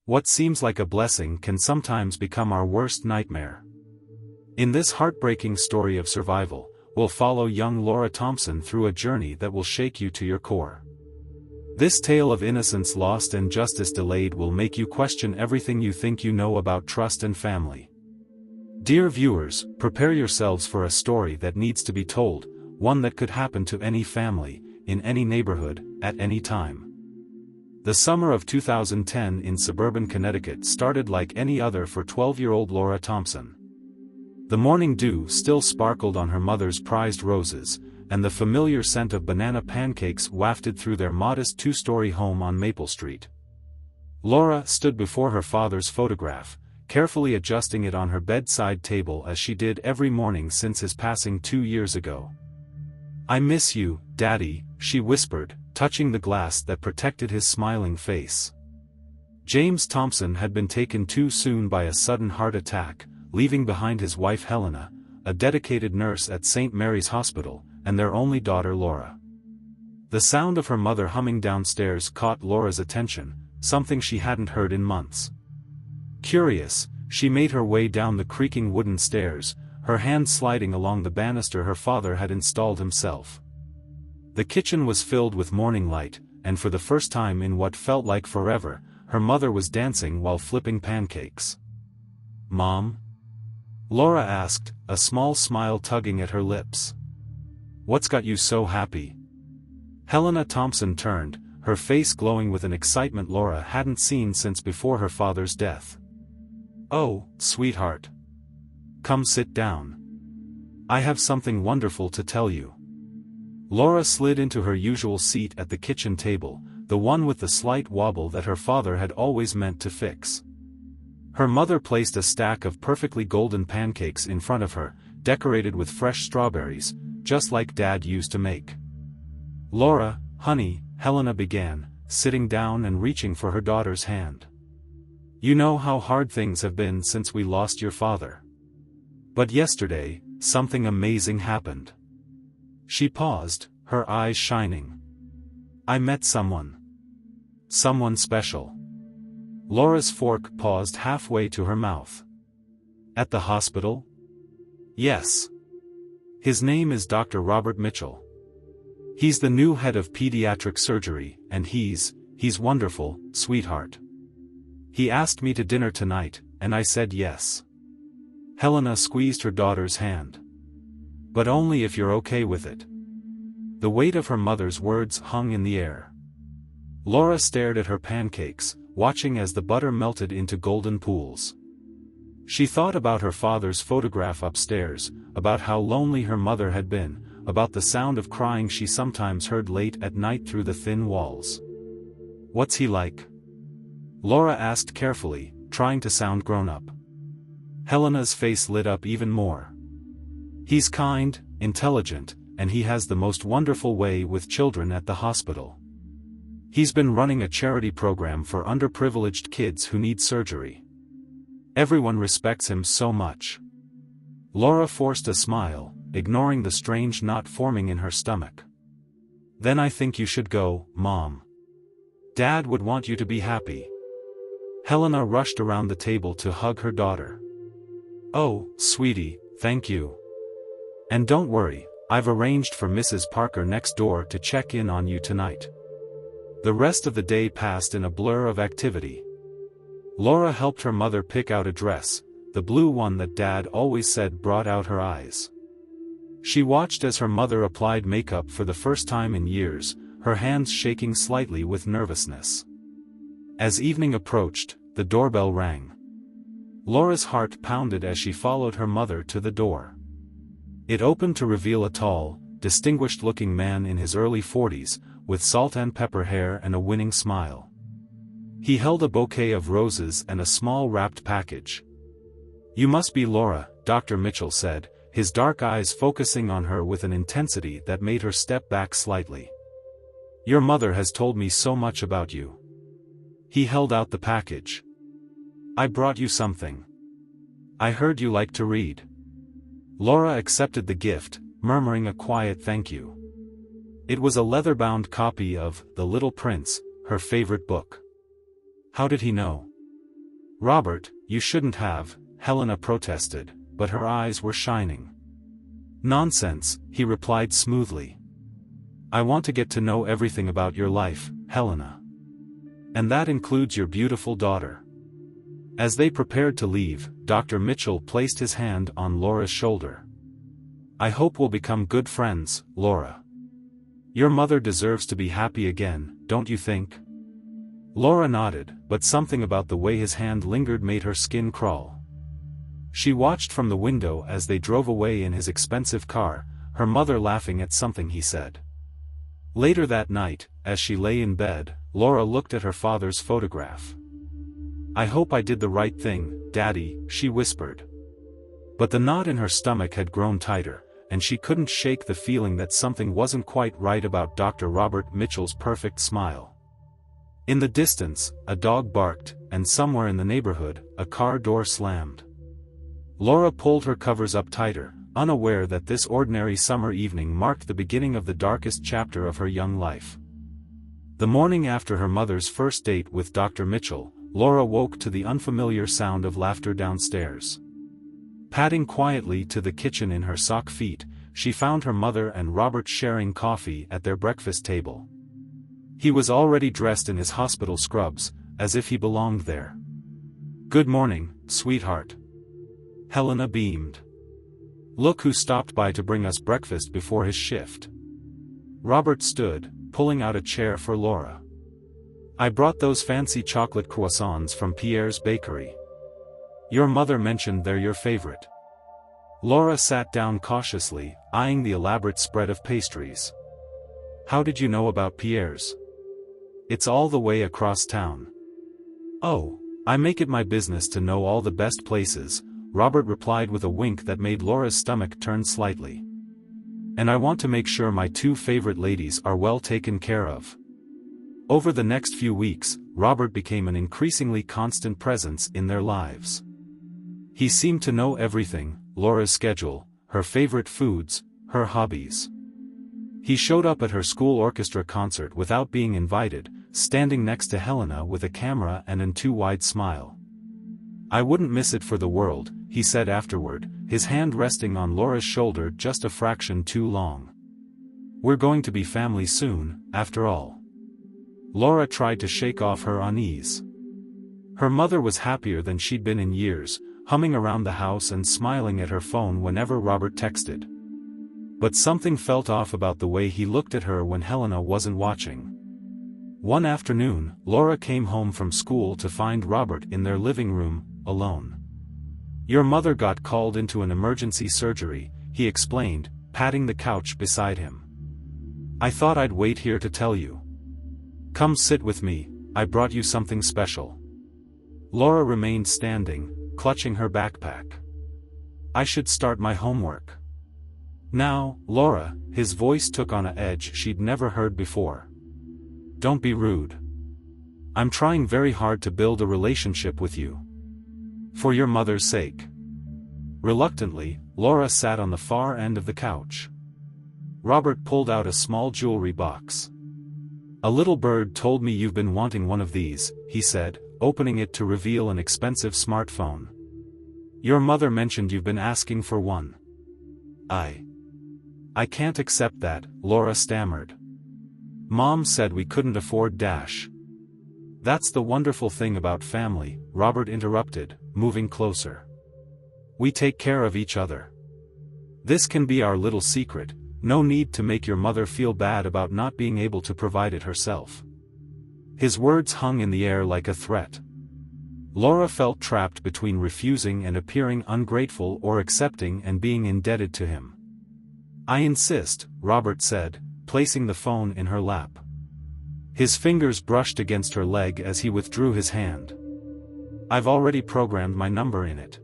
What seems like a blessing can sometimes become our worst nightmare. In this heartbreaking story of survival, we'll follow young Laura Thompson through a journey that will shake you to your core. This tale of innocence lost and justice delayed will make you question everything you think you know about trust and family. Dear viewers, prepare yourselves for a story that needs to be told, one that could happen to any family, in any neighborhood, at any time. The summer of 2010 in suburban Connecticut started like any other for 12-year-old Laura Thompson. The morning dew still sparkled on her mother's prized roses, and the familiar scent of banana pancakes wafted through their modest two-story home on Maple Street. Laura stood before her father's photograph, carefully adjusting it on her bedside table as she did every morning since his passing 2 years ago. "I miss you, Daddy," she whispered, touching the glass that protected his smiling face. James Thompson had been taken too soon by a sudden heart attack, leaving behind his wife Helena, a dedicated nurse at St. Mary's Hospital, and their only daughter Laura. The sound of her mother humming downstairs caught Laura's attention, something she hadn't heard in months. Curious, she made her way down the creaking wooden stairs, her hand sliding along the banister her father had installed himself. The kitchen was filled with morning light, and for the first time in what felt like forever, her mother was dancing while flipping pancakes. "Mom?" Laura asked, a small smile tugging at her lips. "What's got you so happy?" Helena Thompson turned, her face glowing with an excitement Laura hadn't seen since before her father's death. "Oh, sweetheart. Come sit down. I have something wonderful to tell you." Laura slid into her usual seat at the kitchen table, the one with the slight wobble that her father had always meant to fix. Her mother placed a stack of perfectly golden pancakes in front of her, decorated with fresh strawberries, just like Dad used to make. "Laura, honey," Helena began, sitting down and reaching for her daughter's hand. "You know how hard things have been since we lost your father. But yesterday, something amazing happened." She paused, her eyes shining. "I met someone. Someone special." Laura's fork paused halfway to her mouth. "At the hospital?" "Yes. His name is Dr. Robert Mitchell. He's the new head of pediatric surgery, and he's wonderful, sweetheart. He asked me to dinner tonight, and I said yes." Helena squeezed her daughter's hand. "But only if you're okay with it." The weight of her mother's words hung in the air. Laura stared at her pancakes, watching as the butter melted into golden pools. She thought about her father's photograph upstairs, about how lonely her mother had been, about the sound of crying she sometimes heard late at night through the thin walls. "What's he like?" Laura asked carefully, trying to sound grown-up. Helena's face lit up even more. "He's kind, intelligent, and he has the most wonderful way with children at the hospital. He's been running a charity program for underprivileged kids who need surgery. Everyone respects him so much." Laura forced a smile, ignoring the strange knot forming in her stomach. "Then I think you should go, Mom. Dad would want you to be happy." Helena rushed around the table to hug her daughter. "Oh, sweetie, thank you. And don't worry, I've arranged for Mrs. Parker next door to check in on you tonight." The rest of the day passed in a blur of activity. Laura helped her mother pick out a dress, the blue one that Dad always said brought out her eyes. She watched as her mother applied makeup for the first time in years, her hands shaking slightly with nervousness. As evening approached, the doorbell rang. Laura's heart pounded as she followed her mother to the door. It opened to reveal a tall, distinguished-looking man in his early 40s, with salt and pepper hair and a winning smile. He held a bouquet of roses and a small wrapped package. "You must be Laura," Dr. Mitchell said, his dark eyes focusing on her with an intensity that made her step back slightly. "Your mother has told me so much about you." He held out the package. "I brought you something. I heard you like to read." Laura accepted the gift, murmuring a quiet thank you. It was a leather-bound copy of The Little Prince, her favorite book. How did he know? "Robert, you shouldn't have," Helena protested, but her eyes were shining. "Nonsense," he replied smoothly. "I want to get to know everything about your life, Helena. And that includes your beautiful daughter." As they prepared to leave, Dr. Mitchell placed his hand on Laura's shoulder. "I hope we'll become good friends, Laura. Your mother deserves to be happy again, don't you think?" Laura nodded, but something about the way his hand lingered made her skin crawl. She watched from the window as they drove away in his expensive car, her mother laughing at something he said. Later that night, as she lay in bed, Laura looked at her father's photograph. "I hope I did the right thing, Daddy," she whispered. But the knot in her stomach had grown tighter, and she couldn't shake the feeling that something wasn't quite right about Dr. Robert Mitchell's perfect smile. In the distance, a dog barked, and somewhere in the neighborhood, a car door slammed. Laura pulled her covers up tighter, unaware that this ordinary summer evening marked the beginning of the darkest chapter of her young life. The morning after her mother's first date with Dr. Mitchell, Laura woke to the unfamiliar sound of laughter downstairs. Padding quietly to the kitchen in her sock feet, she found her mother and Robert sharing coffee at their breakfast table. He was already dressed in his hospital scrubs, as if he belonged there. "Good morning, sweetheart." Helena beamed. "Look who stopped by to bring us breakfast before his shift." Robert stood, pulling out a chair for Laura. "I brought those fancy chocolate croissants from Pierre's bakery. Your mother mentioned they're your favorite." Laura sat down cautiously, eyeing the elaborate spread of pastries. "How did you know about Pierre's?" "It's all the way across town." "Oh, I make it my business to know all the best places," Robert replied with a wink that made Laura's stomach turn slightly. "And I want to make sure my two favorite ladies are well taken care of." Over the next few weeks, Robert became an increasingly constant presence in their lives. He seemed to know everything: Laura's schedule, her favorite foods, her hobbies. He showed up at her school orchestra concert without being invited, standing next to Helena with a camera and an too-wide smile. "I wouldn't miss it for the world," he said afterward, his hand resting on Laura's shoulder just a fraction too long. "We're going to be family soon, after all." Laura tried to shake off her unease. Her mother was happier than she'd been in years, humming around the house and smiling at her phone whenever Robert texted. But something felt off about the way he looked at her when Helena wasn't watching. One afternoon, Laura came home from school to find Robert in their living room, alone. "Your mother got called into an emergency surgery," he explained, patting the couch beside him. "I thought I'd wait here to tell you. Come sit with me, I brought you something special." Laura remained standing, clutching her backpack. "I should start my homework." "Now, Laura," his voice took on an edge she'd never heard before. "Don't be rude. I'm trying very hard to build a relationship with you. For your mother's sake." Reluctantly, Laura sat on the far end of the couch. Robert pulled out a small jewelry box. "A little bird told me you've been wanting one of these," he said, opening it to reveal an expensive smartphone. "Your mother mentioned you've been asking for one." I can't accept that," Laura stammered. "Mom said we couldn't afford dash." "That's the wonderful thing about family," Robert interrupted, moving closer. "We take care of each other. This can be our little secret, no need to make your mother feel bad about not being able to provide it herself." His words hung in the air like a threat. Laura felt trapped between refusing and appearing ungrateful or accepting and being indebted to him. "I insist," Robert said, placing the phone in her lap. His fingers brushed against her leg as he withdrew his hand. "I've already programmed my number in it.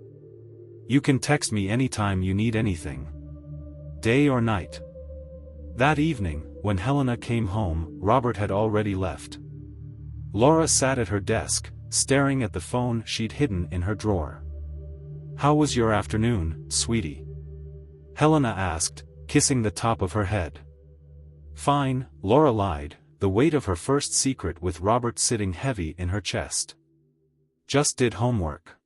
You can text me anytime you need anything. Day or night." That evening, when Helena came home, Robert had already left. Laura sat at her desk, staring at the phone she'd hidden in her drawer. "How was your afternoon, sweetie?" Helena asked, kissing the top of her head. "Fine," Laura lied, the weight of her first secret with Robert sitting heavy in her chest. Just did homework.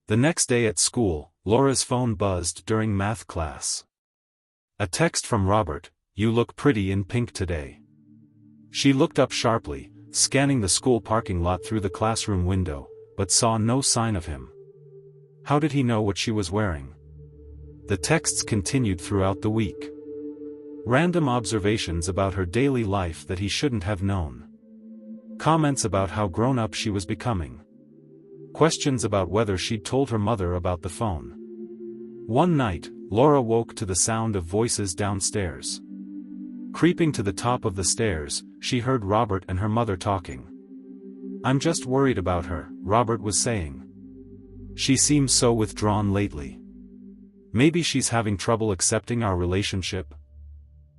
The next day at school, Laura's phone buzzed during math class. A text from Robert, "You look pretty in pink today." She looked up sharply, scanning the school parking lot through the classroom window, but saw no sign of him. How did he know what she was wearing? The texts continued throughout the week. Random observations about her daily life that he shouldn't have known. Comments about how grown-up she was becoming. Questions about whether she'd told her mother about the phone. One night, Laura woke to the sound of voices downstairs. Creeping to the top of the stairs, she heard Robert and her mother talking. "I'm just worried about her," Robert was saying. "She seems so withdrawn lately. Maybe she's having trouble accepting our relationship.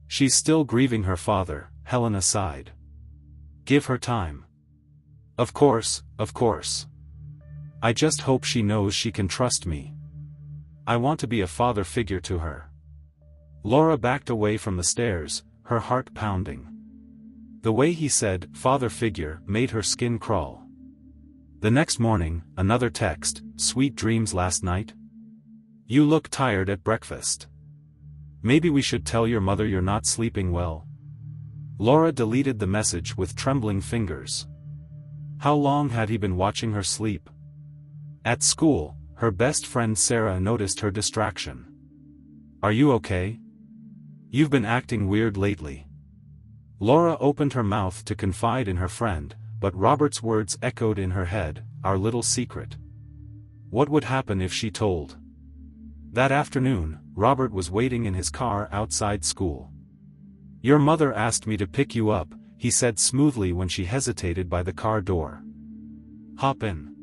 She's still grieving her father," Helena sighed. "Give her time." Of course, of course. I just hope she knows she can trust me. I want to be a father figure to her." Laura backed away from the stairs, her heart pounding. The way he said, "father figure," made her skin crawl. The next morning, another text, "Sweet dreams last night? You look tired at breakfast. Maybe we should tell your mother you're not sleeping well." Laura deleted the message with trembling fingers. How long had he been watching her sleep? At school, her best friend Sarah noticed her distraction. "Are you okay? You've been acting weird lately." Laura opened her mouth to confide in her friend, but Robert's words echoed in her head, "Our little secret." What would happen if she told? That afternoon, Robert was waiting in his car outside school. "Your mother asked me to pick you up," he said smoothly when she hesitated by the car door. "Hop in."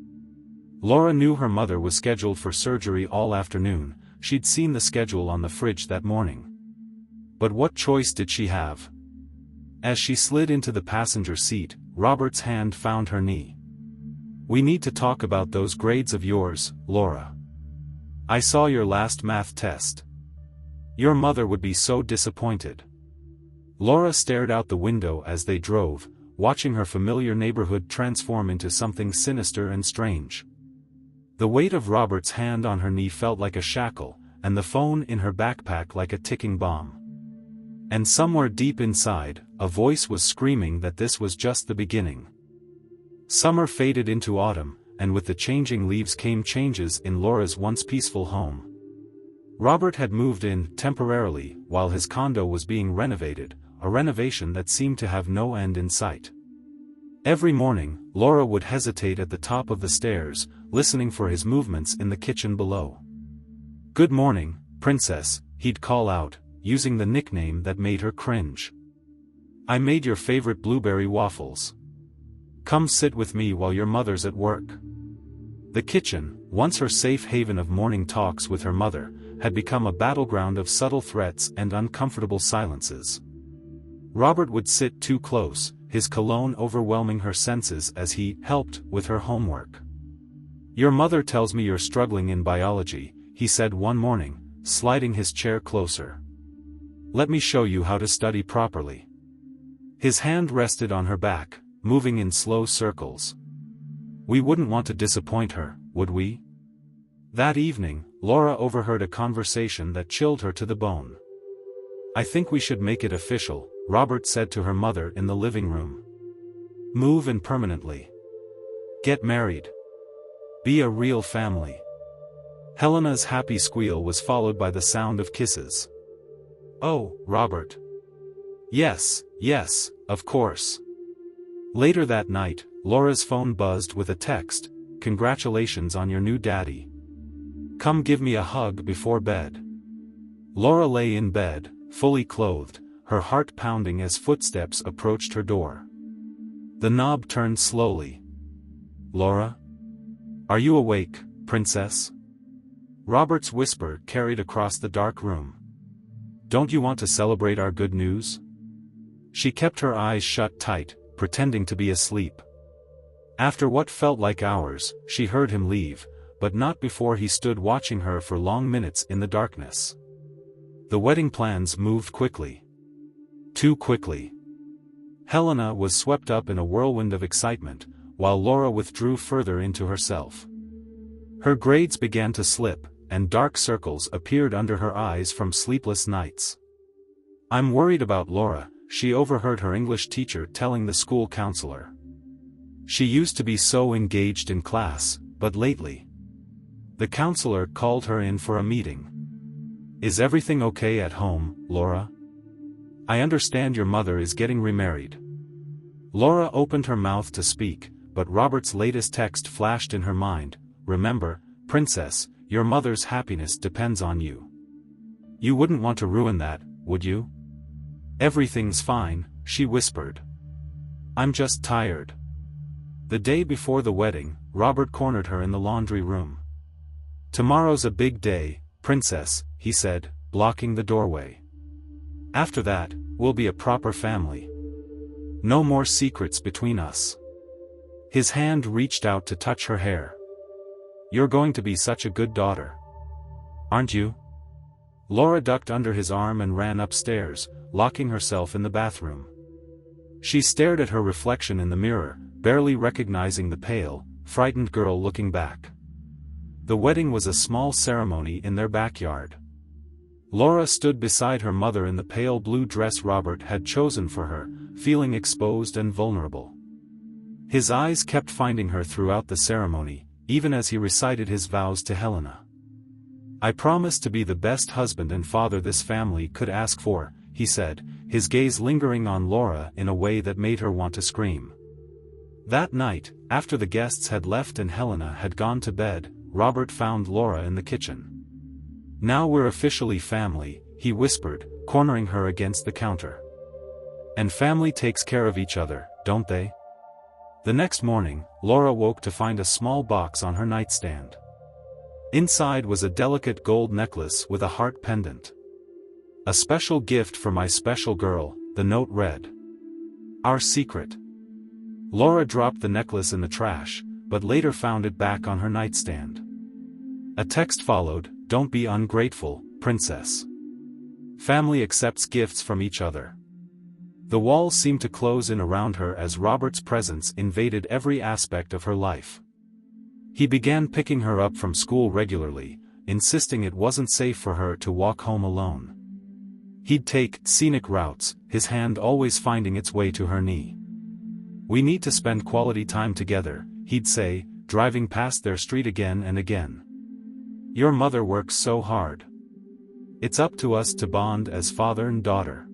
Laura knew her mother was scheduled for surgery all afternoon. She'd seen the schedule on the fridge that morning. But what choice did she have? As she slid into the passenger seat, Robert's hand found her knee. "We need to talk about those grades of yours, Laura. I saw your last math test. Your mother would be so disappointed." Laura stared out the window as they drove, watching her familiar neighborhood transform into something sinister and strange. The weight of Robert's hand on her knee felt like a shackle, and the phone in her backpack like a ticking bomb. And somewhere deep inside, a voice was screaming that this was just the beginning. Summer faded into autumn, and with the changing leaves came changes in Laura's once peaceful home. Robert had moved in temporarily while his condo was being renovated, a renovation that seemed to have no end in sight. Every morning, Laura would hesitate at the top of the stairs, listening for his movements in the kitchen below. "Good morning, Princess," he'd call out, using the nickname that made her cringe. "I made your favorite blueberry waffles. Come sit with me while your mother's at work." The kitchen, once her safe haven of morning talks with her mother, had become a battleground of subtle threats and uncomfortable silences. Robert would sit too close, his cologne overwhelming her senses as he helped with her homework. "Your mother tells me you're struggling in biology," he said one morning, sliding his chair closer. "Let me show you how to study properly." His hand rested on her back, moving in slow circles. We wouldn't want to disappoint her, would we? That evening, Laura overheard a conversation that chilled her to the bone. "I think we should make it official," Robert said to her mother in the living room. "Move in permanently. Get married. Be a real family." Helena's happy squeal was followed by the sound of kisses. "Oh, Robert." "Yes, yes, of course." Later that night, Laura's phone buzzed with a text, "Congratulations on your new daddy. Come give me a hug before bed." Laura lay in bed, fully clothed, her heart pounding as footsteps approached her door. The knob turned slowly. "Laura? Are you awake, Princess?" Robert's whisper carried across the dark room. "Don't you want to celebrate our good news?" She kept her eyes shut tight, pretending to be asleep. After what felt like hours, she heard him leave, but not before he stood watching her for long minutes in the darkness. The wedding plans moved quickly. Too quickly. Helena was swept up in a whirlwind of excitement, while Laura withdrew further into herself. Her grades began to slip, and dark circles appeared under her eyes from sleepless nights. "I'm worried about Laura," she overheard her English teacher telling the school counselor. "She used to be so engaged in class, but lately." The counselor called her in for a meeting. "Is everything okay at home, Laura? I understand your mother is getting remarried." Laura opened her mouth to speak, but Robert's latest text flashed in her mind. "Remember, Princess, your mother's happiness depends on you. You wouldn't want to ruin that, would you?" "Everything's fine," she whispered. "I'm just tired." The day before the wedding, Robert cornered her in the laundry room. "Tomorrow's a big day, Princess," he said, blocking the doorway. "After that, we'll be a proper family. No more secrets between us." His hand reached out to touch her hair. "You're going to be such a good daughter. Aren't you?" Laura ducked under his arm and ran upstairs, locking herself in the bathroom. She stared at her reflection in the mirror, barely recognizing the pale, frightened girl looking back. The wedding was a small ceremony in their backyard. Laura stood beside her mother in the pale blue dress Robert had chosen for her, feeling exposed and vulnerable. His eyes kept finding her throughout the ceremony, even as he recited his vows to Helena. "I promise to be the best husband and father this family could ask for," he said, his gaze lingering on Laura in a way that made her want to scream. That night, after the guests had left and Helena had gone to bed, Robert found Laura in the kitchen. "Now we're officially family," he whispered, cornering her against the counter. "And family takes care of each other, don't they?" The next morning, Laura woke to find a small box on her nightstand. Inside was a delicate gold necklace with a heart pendant. "A special gift for my special girl," the note read. "Our secret." Laura dropped the necklace in the trash, but later found it back on her nightstand. A text followed, "Don't be ungrateful, Princess. Family accepts gifts from each other." The walls seemed to close in around her as Robert's presence invaded every aspect of her life. He began picking her up from school regularly, insisting it wasn't safe for her to walk home alone. He'd take scenic routes, his hand always finding its way to her knee. "We need to spend quality time together," he'd say, driving past their street again and again. "Your mother works so hard. It's up to us to bond as father and daughter."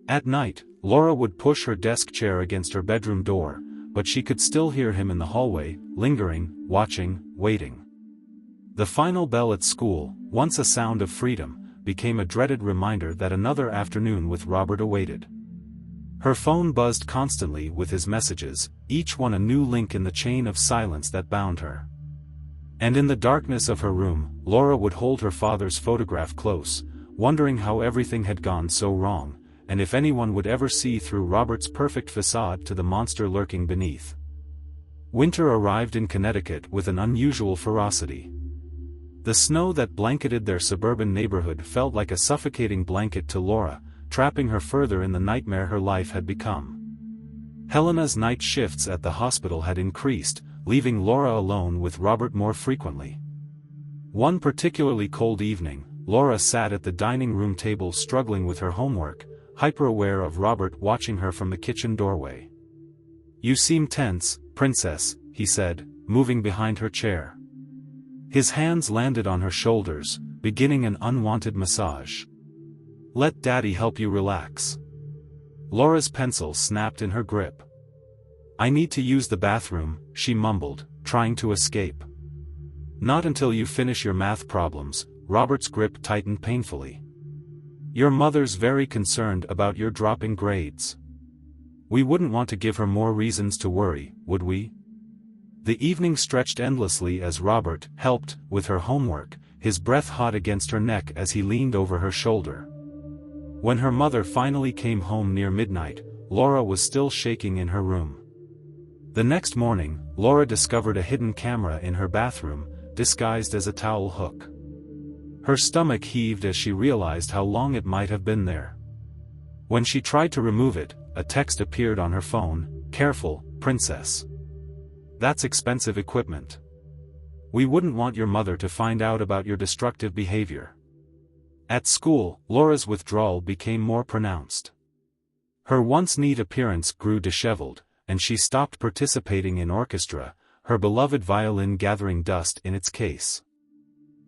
At night, Laura would push her desk chair against her bedroom door, but she could still hear him in the hallway, lingering, watching, waiting. The final bell at school, once a sound of freedom, became a dreaded reminder that another afternoon with Robert awaited. Her phone buzzed constantly with his messages, each one a new link in the chain of silence that bound her. And in the darkness of her room, Laura would hold her father's photograph close, wondering how everything had gone so wrong, and if anyone would ever see through Robert's perfect facade to the monster lurking beneath. Winter arrived in Connecticut with an unusual ferocity. The snow that blanketed their suburban neighborhood felt like a suffocating blanket to Laura, trapping her further in the nightmare her life had become. Helena's night shifts at the hospital had increased, leaving Laura alone with Robert more frequently. One particularly cold evening, Laura sat at the dining room table struggling with her homework, hyper-aware of Robert watching her from the kitchen doorway. "You seem tense, Princess," he said, moving behind her chair. His hands landed on her shoulders, beginning an unwanted massage. "Let Daddy help you relax." Laura's pencil snapped in her grip. "I need to use the bathroom," she mumbled, trying to escape. "Not until you finish your math problems." Robert's grip tightened painfully. "Your mother's very concerned about your dropping grades. We wouldn't want to give her more reasons to worry, would we?" The evening stretched endlessly as Robert helped with her homework, his breath hot against her neck as he leaned over her shoulder. When her mother finally came home near midnight, Laura was still shaking in her room. The next morning, Laura discovered a hidden camera in her bathroom, disguised as a towel hook. Her stomach heaved as she realized how long it might have been there. When she tried to remove it, a text appeared on her phone, "Careful, Princess. That's expensive equipment. We wouldn't want your mother to find out about your destructive behavior. At school, Laura's withdrawal became more pronounced. Her once neat appearance grew disheveled, and she stopped participating in orchestra, her beloved violin gathering dust in its case.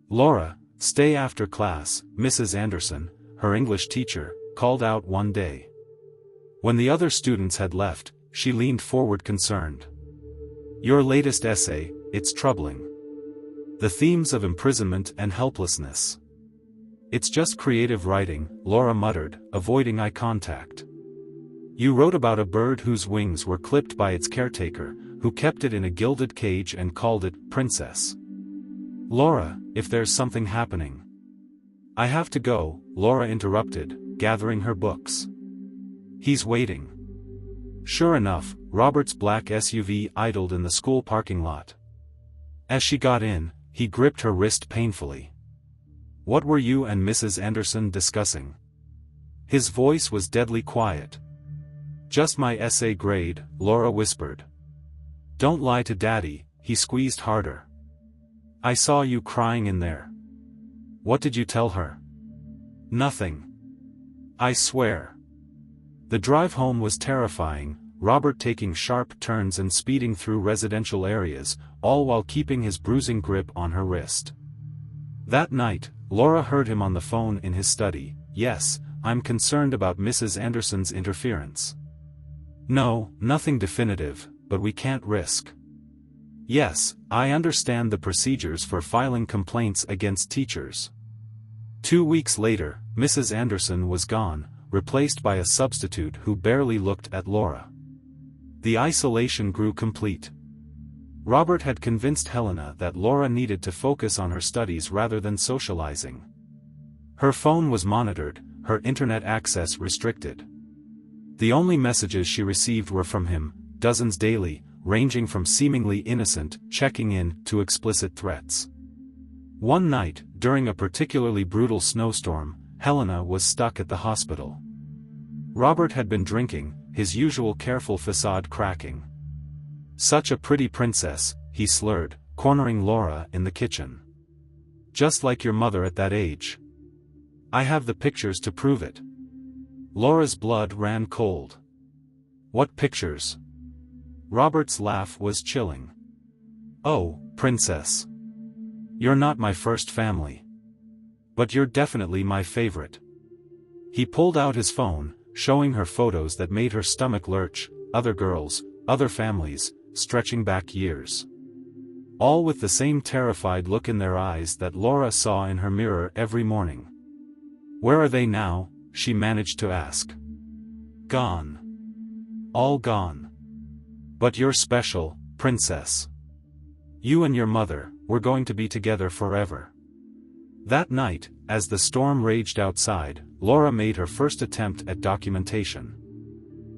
Laura, stay after class, Mrs. Anderson, her English teacher, called out one day. When the other students had left, she leaned forward concerned. Your latest essay, it's troubling. The themes of imprisonment and helplessness. It's just creative writing, Laura muttered, avoiding eye contact. You wrote about a bird whose wings were clipped by its caretaker, who kept it in a gilded cage and called it Princess. Laura, if there's something happening. I have to go, Laura interrupted, gathering her books. He's waiting. Sure enough, Robert's black SUV idled in the school parking lot. As she got in, he gripped her wrist painfully. What were you and Mrs. Anderson discussing? His voice was deadly quiet. Just my essay grade, Laura whispered. Don't lie to Daddy, he squeezed harder. I saw you crying in there. What did you tell her? Nothing. I swear. The drive home was terrifying, Robert taking sharp turns and speeding through residential areas, all while keeping his bruising grip on her wrist. That night, Laura heard him on the phone in his study. Yes, I'm concerned about Mrs. Anderson's interference. No, nothing definitive, but we can't risk. Yes, I understand the procedures for filing complaints against teachers. 2 weeks later, Mrs. Anderson was gone, replaced by a substitute who barely looked at Laura. The isolation grew complete. Robert had convinced Helena that Laura needed to focus on her studies rather than socializing. Her phone was monitored, her internet access restricted. The only messages she received were from him, dozens daily, ranging from seemingly innocent, checking in, to explicit threats. One night, during a particularly brutal snowstorm, Helena was stuck at the hospital. Robert had been drinking, his usual careful facade cracking. Such a pretty princess, he slurred, cornering Laura in the kitchen. Just like your mother at that age. I have the pictures to prove it. Laura's blood ran cold. What pictures? Robert's laugh was chilling. Oh, princess. You're not my first family. But you're definitely my favorite. He pulled out his phone, showing her photos that made her stomach lurch, other girls, other families, stretching back years. All with the same terrified look in their eyes that Laura saw in her mirror every morning. Where are they now? She managed to ask. Gone. All gone. But you're special, princess. You and your mother, we're going to be together forever. That night, as the storm raged outside, Laura made her first attempt at documentation.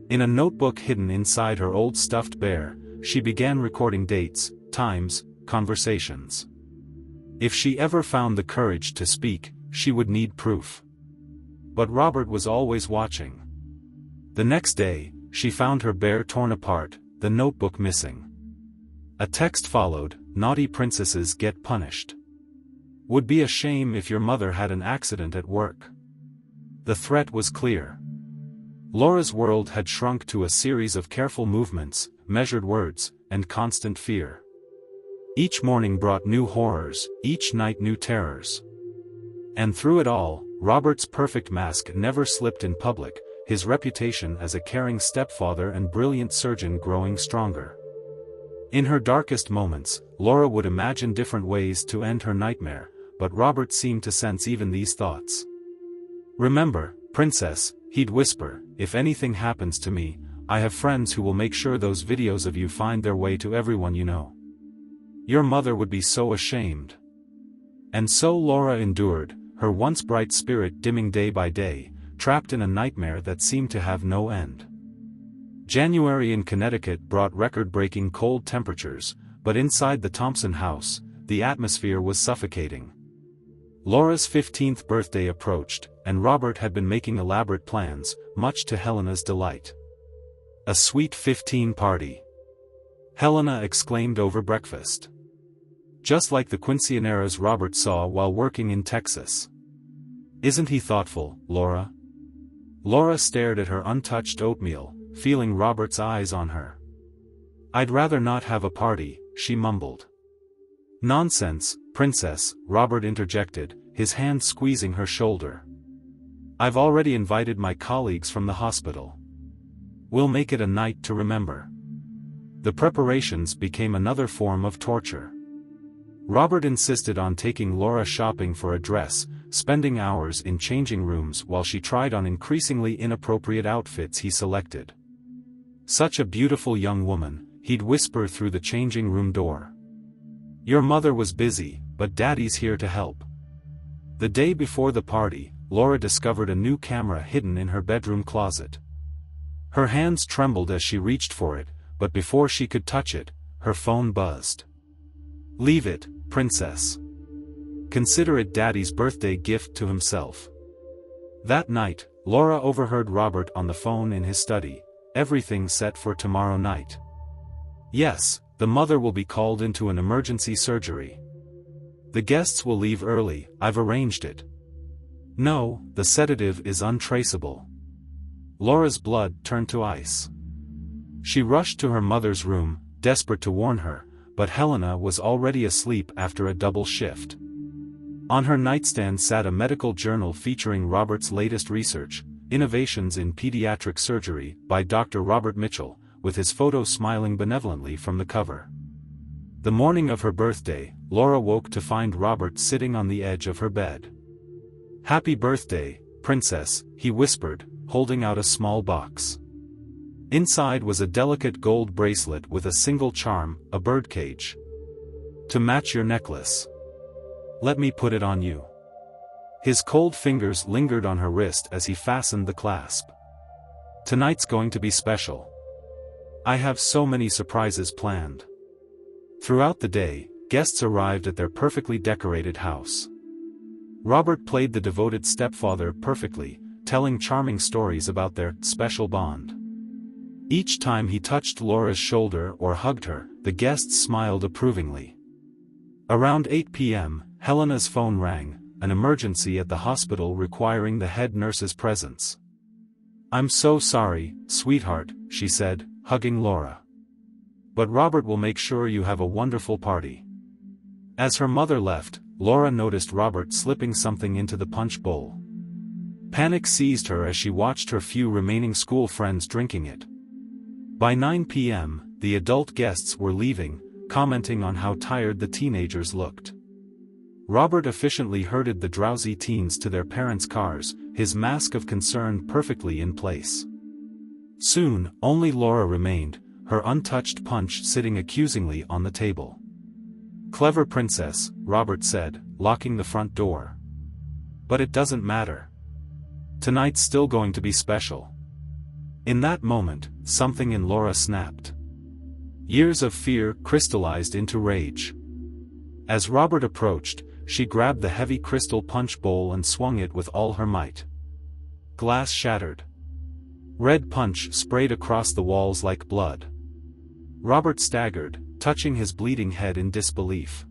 In a notebook hidden inside her old stuffed bear, she began recording dates, times, conversations. If she ever found the courage to speak, she would need proof. But Robert was always watching. The next day, she found her bear torn apart, the notebook missing. A text followed, naughty princesses get punished. Would be a shame if your mother had an accident at work. The threat was clear. Laura's world had shrunk to a series of careful movements, measured words, and constant fear. Each morning brought new horrors, each night new terrors. And through it all, Robert's perfect mask never slipped in public, his reputation as a caring stepfather and brilliant surgeon growing stronger. In her darkest moments, Laura would imagine different ways to end her nightmare, but Robert seemed to sense even these thoughts. Remember, princess, he'd whisper, if anything happens to me, I have friends who will make sure those videos of you find their way to everyone you know. Your mother would be so ashamed. And so Laura endured, her once bright spirit dimming day by day, trapped in a nightmare that seemed to have no end. January in Connecticut brought record-breaking cold temperatures, but inside the Thompson house, the atmosphere was suffocating. Laura's 15th birthday approached, and Robert had been making elaborate plans, much to Helena's delight. A sweet 15 party. Helena exclaimed over breakfast. Just like the quinceañeras Robert saw while working in Texas. Isn't he thoughtful, Laura? Laura stared at her untouched oatmeal, feeling Robert's eyes on her. I'd rather not have a party, she mumbled. Nonsense, princess, Robert interjected, his hand squeezing her shoulder. I've already invited my colleagues from the hospital. We'll make it a night to remember. The preparations became another form of torture. Robert insisted on taking Laura shopping for a dress, spending hours in changing rooms while she tried on increasingly inappropriate outfits he selected. Such a beautiful young woman, he'd whisper through the changing room door. Your mother was busy, but Daddy's here to help. The day before the party, Laura discovered a new camera hidden in her bedroom closet. Her hands trembled as she reached for it, but before she could touch it, her phone buzzed. Leave it, princess. Consider it Daddy's birthday gift to himself. That night, Laura overheard Robert on the phone in his study, everything set for tomorrow night. Yes, the mother will be called into an emergency surgery. The guests will leave early, I've arranged it. No, the sedative is untraceable. Laura's blood turned to ice. She rushed to her mother's room, desperate to warn her, but Helena was already asleep after a double shift. On her nightstand sat a medical journal featuring Robert's latest research, Innovations in Pediatric Surgery, by Dr. Robert Mitchell, with his photo smiling benevolently from the cover. The morning of her birthday, Laura woke to find Robert sitting on the edge of her bed. Happy birthday, princess, he whispered, holding out a small box. Inside was a delicate gold bracelet with a single charm, a birdcage. To match your necklace. Let me put it on you. His cold fingers lingered on her wrist as he fastened the clasp. Tonight's going to be special. I have so many surprises planned. Throughout the day, guests arrived at their perfectly decorated house. Robert played the devoted stepfather perfectly, telling charming stories about their special bond. Each time he touched Laura's shoulder or hugged her, the guests smiled approvingly. Around 8 p.m., Helena's phone rang, an emergency at the hospital requiring the head nurse's presence. I'm so sorry, sweetheart, she said, hugging Laura. But Robert will make sure you have a wonderful party. As her mother left, Laura noticed Robert slipping something into the punch bowl. Panic seized her as she watched her few remaining school friends drinking it. By 9 p.m., the adult guests were leaving, commenting on how tired the teenagers looked. Robert efficiently herded the drowsy teens to their parents' cars, his mask of concern perfectly in place. Soon, only Laura remained, her untouched punch sitting accusingly on the table. Clever princess, Robert said, locking the front door. But it doesn't matter. Tonight's still going to be special. In that moment, something in Laura snapped. Years of fear crystallized into rage. As Robert approached, she grabbed the heavy crystal punch bowl and swung it with all her might. Glass shattered. Red punch sprayed across the walls like blood. Robert staggered, touching his bleeding head in disbelief.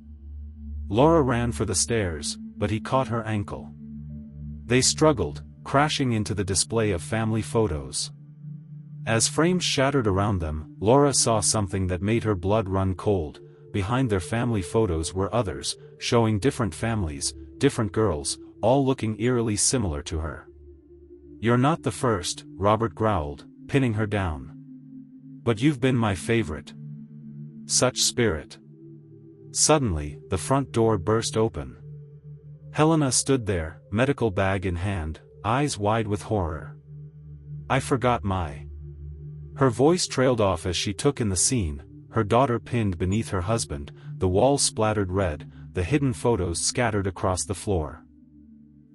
Laura ran for the stairs, but he caught her ankle. They struggled, crashing into the display of family photos. As frames shattered around them, Laura saw something that made her blood run cold. Behind their family photos were others, showing different families, different girls, all looking eerily similar to her. You're not the first, Robert growled, pinning her down. But you've been my favorite. Such spirit. Suddenly, the front door burst open. Helena stood there, medical bag in hand, eyes wide with horror. I forgot my... Her voice trailed off as she took in the scene, her daughter pinned beneath her husband, the walls splattered red, the hidden photos scattered across the floor.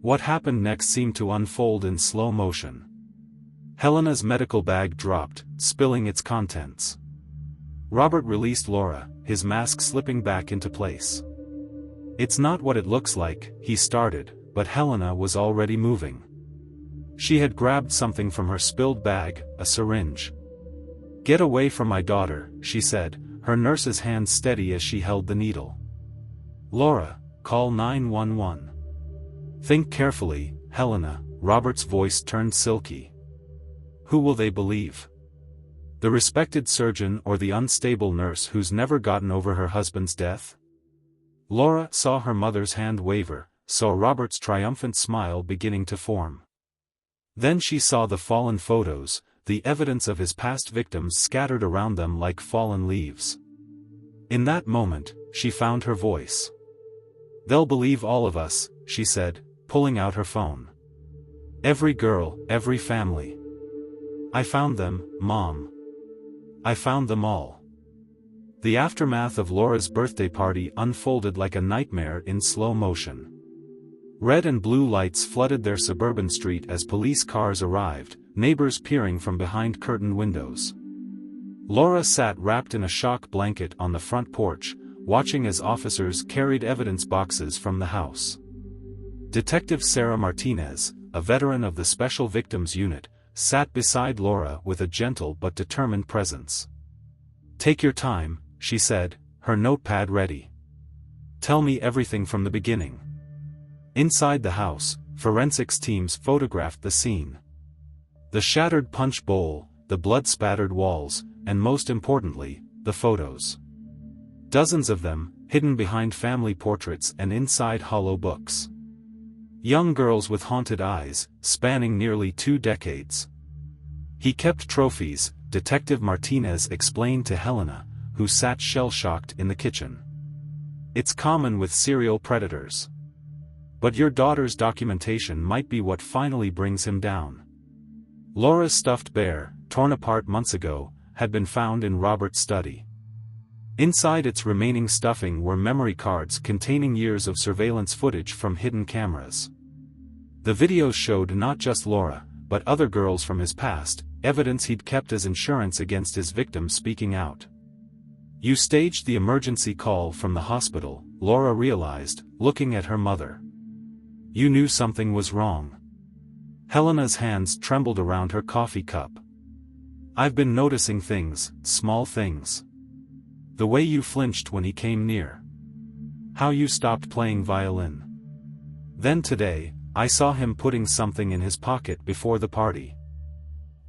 What happened next seemed to unfold in slow motion. Helena's medical bag dropped, spilling its contents. Robert released Laura, his mask slipping back into place. It's not what it looks like, he started, but Helena was already moving. She had grabbed something from her spilled bag, a syringe. Get away from my daughter, she said, her nurse's hand steady as she held the needle. "Laura, call 911. Think carefully, Helena." Robert's voice turned silky. "Who will they believe? The respected surgeon or the unstable nurse who's never gotten over her husband's death?" Laura saw her mother's hand waver, saw Robert's triumphant smile beginning to form. Then she saw the fallen photos, the evidence of his past victims scattered around them like fallen leaves. In that moment, she found her voice. "They'll believe all of us," she said, pulling out her phone. "Every girl, every family. I found them, Mom. I found them all." The aftermath of Laura's birthday party unfolded like a nightmare in slow motion. Red and blue lights flooded their suburban street as police cars arrived, neighbors peering from behind curtained windows. Laura sat wrapped in a shock blanket on the front porch, watching as officers carried evidence boxes from the house. Detective Sarah Martinez, a veteran of the Special Victims Unit, sat beside Laura with a gentle but determined presence. "Take your time," she said, her notepad ready. "Tell me everything from the beginning." Inside the house, forensics teams photographed the scene. The shattered punch bowl, the blood-spattered walls, and most importantly, the photos. Dozens of them, hidden behind family portraits and inside hollow books. Young girls with haunted eyes, spanning nearly 2 decades. "He kept trophies," Detective Martinez explained to Helena, who sat shell-shocked in the kitchen. "It's common with serial predators. But your daughter's documentation might be what finally brings him down." Laura's stuffed bear, torn apart months ago, had been found in Robert's study. Inside its remaining stuffing were memory cards containing years of surveillance footage from hidden cameras. The videos showed not just Laura, but other girls from his past, evidence he'd kept as insurance against his victims speaking out. "You staged the emergency call from the hospital," Laura realized, looking at her mother. "You knew something was wrong." Helena's hands trembled around her coffee cup. "I've been noticing things, small things. The way you flinched when he came near. How you stopped playing violin. Then today, I saw him putting something in his pocket before the party.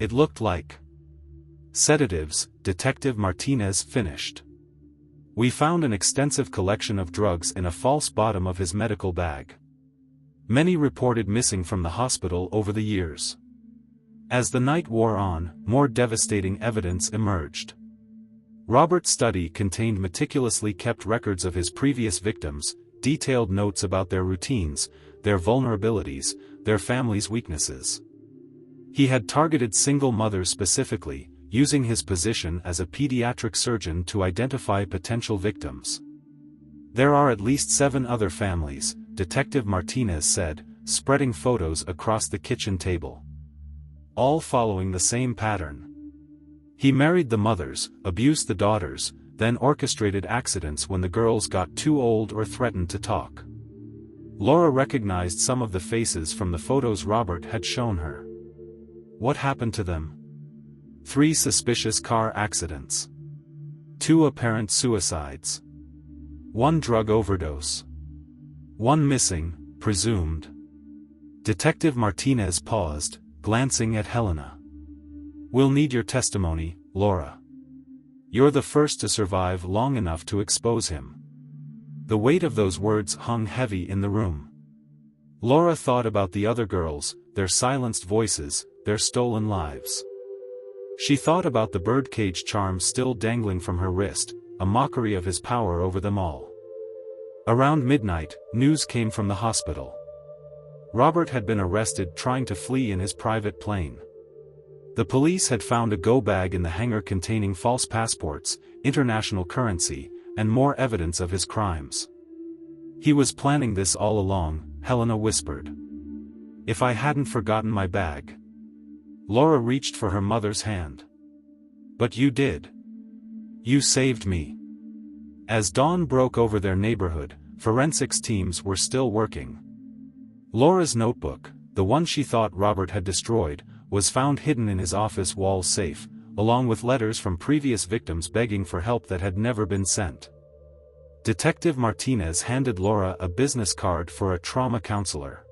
It looked like sedatives," Detective Martinez finished. "We found an extensive collection of drugs in a false bottom of his medical bag. Many reported missing from the hospital over the years. As the night wore on, more devastating evidence emerged. Robert's study contained meticulously kept records of his previous victims, detailed notes about their routines, their vulnerabilities, their family's weaknesses. He had targeted single mothers specifically, using his position as a pediatric surgeon to identify potential victims. There are at least 7 other families," Detective Martinez said, spreading photos across the kitchen table. "All following the same pattern. He married the mothers, abused the daughters, then orchestrated accidents when the girls got too old or threatened to talk." Laura recognized some of the faces from the photos Robert had shown her. What happened to them? 3 suspicious car accidents. 2 apparent suicides. 1 drug overdose. 1 missing, presumed. Detective Martinez paused, glancing at Helena. "We'll need your testimony, Laura. You're the first to survive long enough to expose him." The weight of those words hung heavy in the room. Laura thought about the other girls, their silenced voices, their stolen lives. She thought about the birdcage charm still dangling from her wrist, a mockery of his power over them all. Around midnight, news came from the hospital. Robert had been arrested trying to flee in his private plane. The police had found a go-bag in the hangar containing false passports, international currency, and more evidence of his crimes. "He was planning this all along," Helena whispered. "If I hadn't forgotten my bag." Laura reached for her mother's hand. "But you did. You saved me." As dawn broke over their neighborhood, forensics teams were still working. Laura's notebook, the one she thought Robert had destroyed, was found hidden in his office wall safe, along with letters from previous victims begging for help that had never been sent. Detective Martinez handed Laura a business card for a trauma counselor.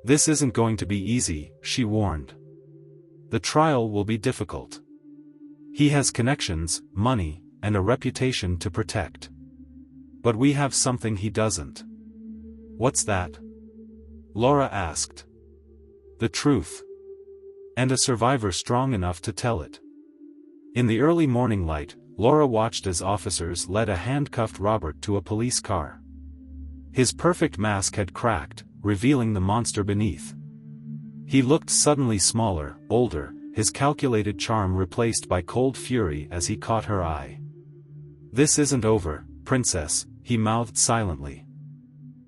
"This isn't going to be easy," she warned. "The trial will be difficult. He has connections, money, and a reputation to protect. But we have something he doesn't." "What's that?" Laura asked. "The truth. And a survivor strong enough to tell it." In the early morning light, Laura watched as officers led a handcuffed Robert to a police car. His perfect mask had cracked, revealing the monster beneath. He looked suddenly smaller, older, his calculated charm replaced by cold fury as he caught her eye. "This isn't over, Princess," he mouthed silently.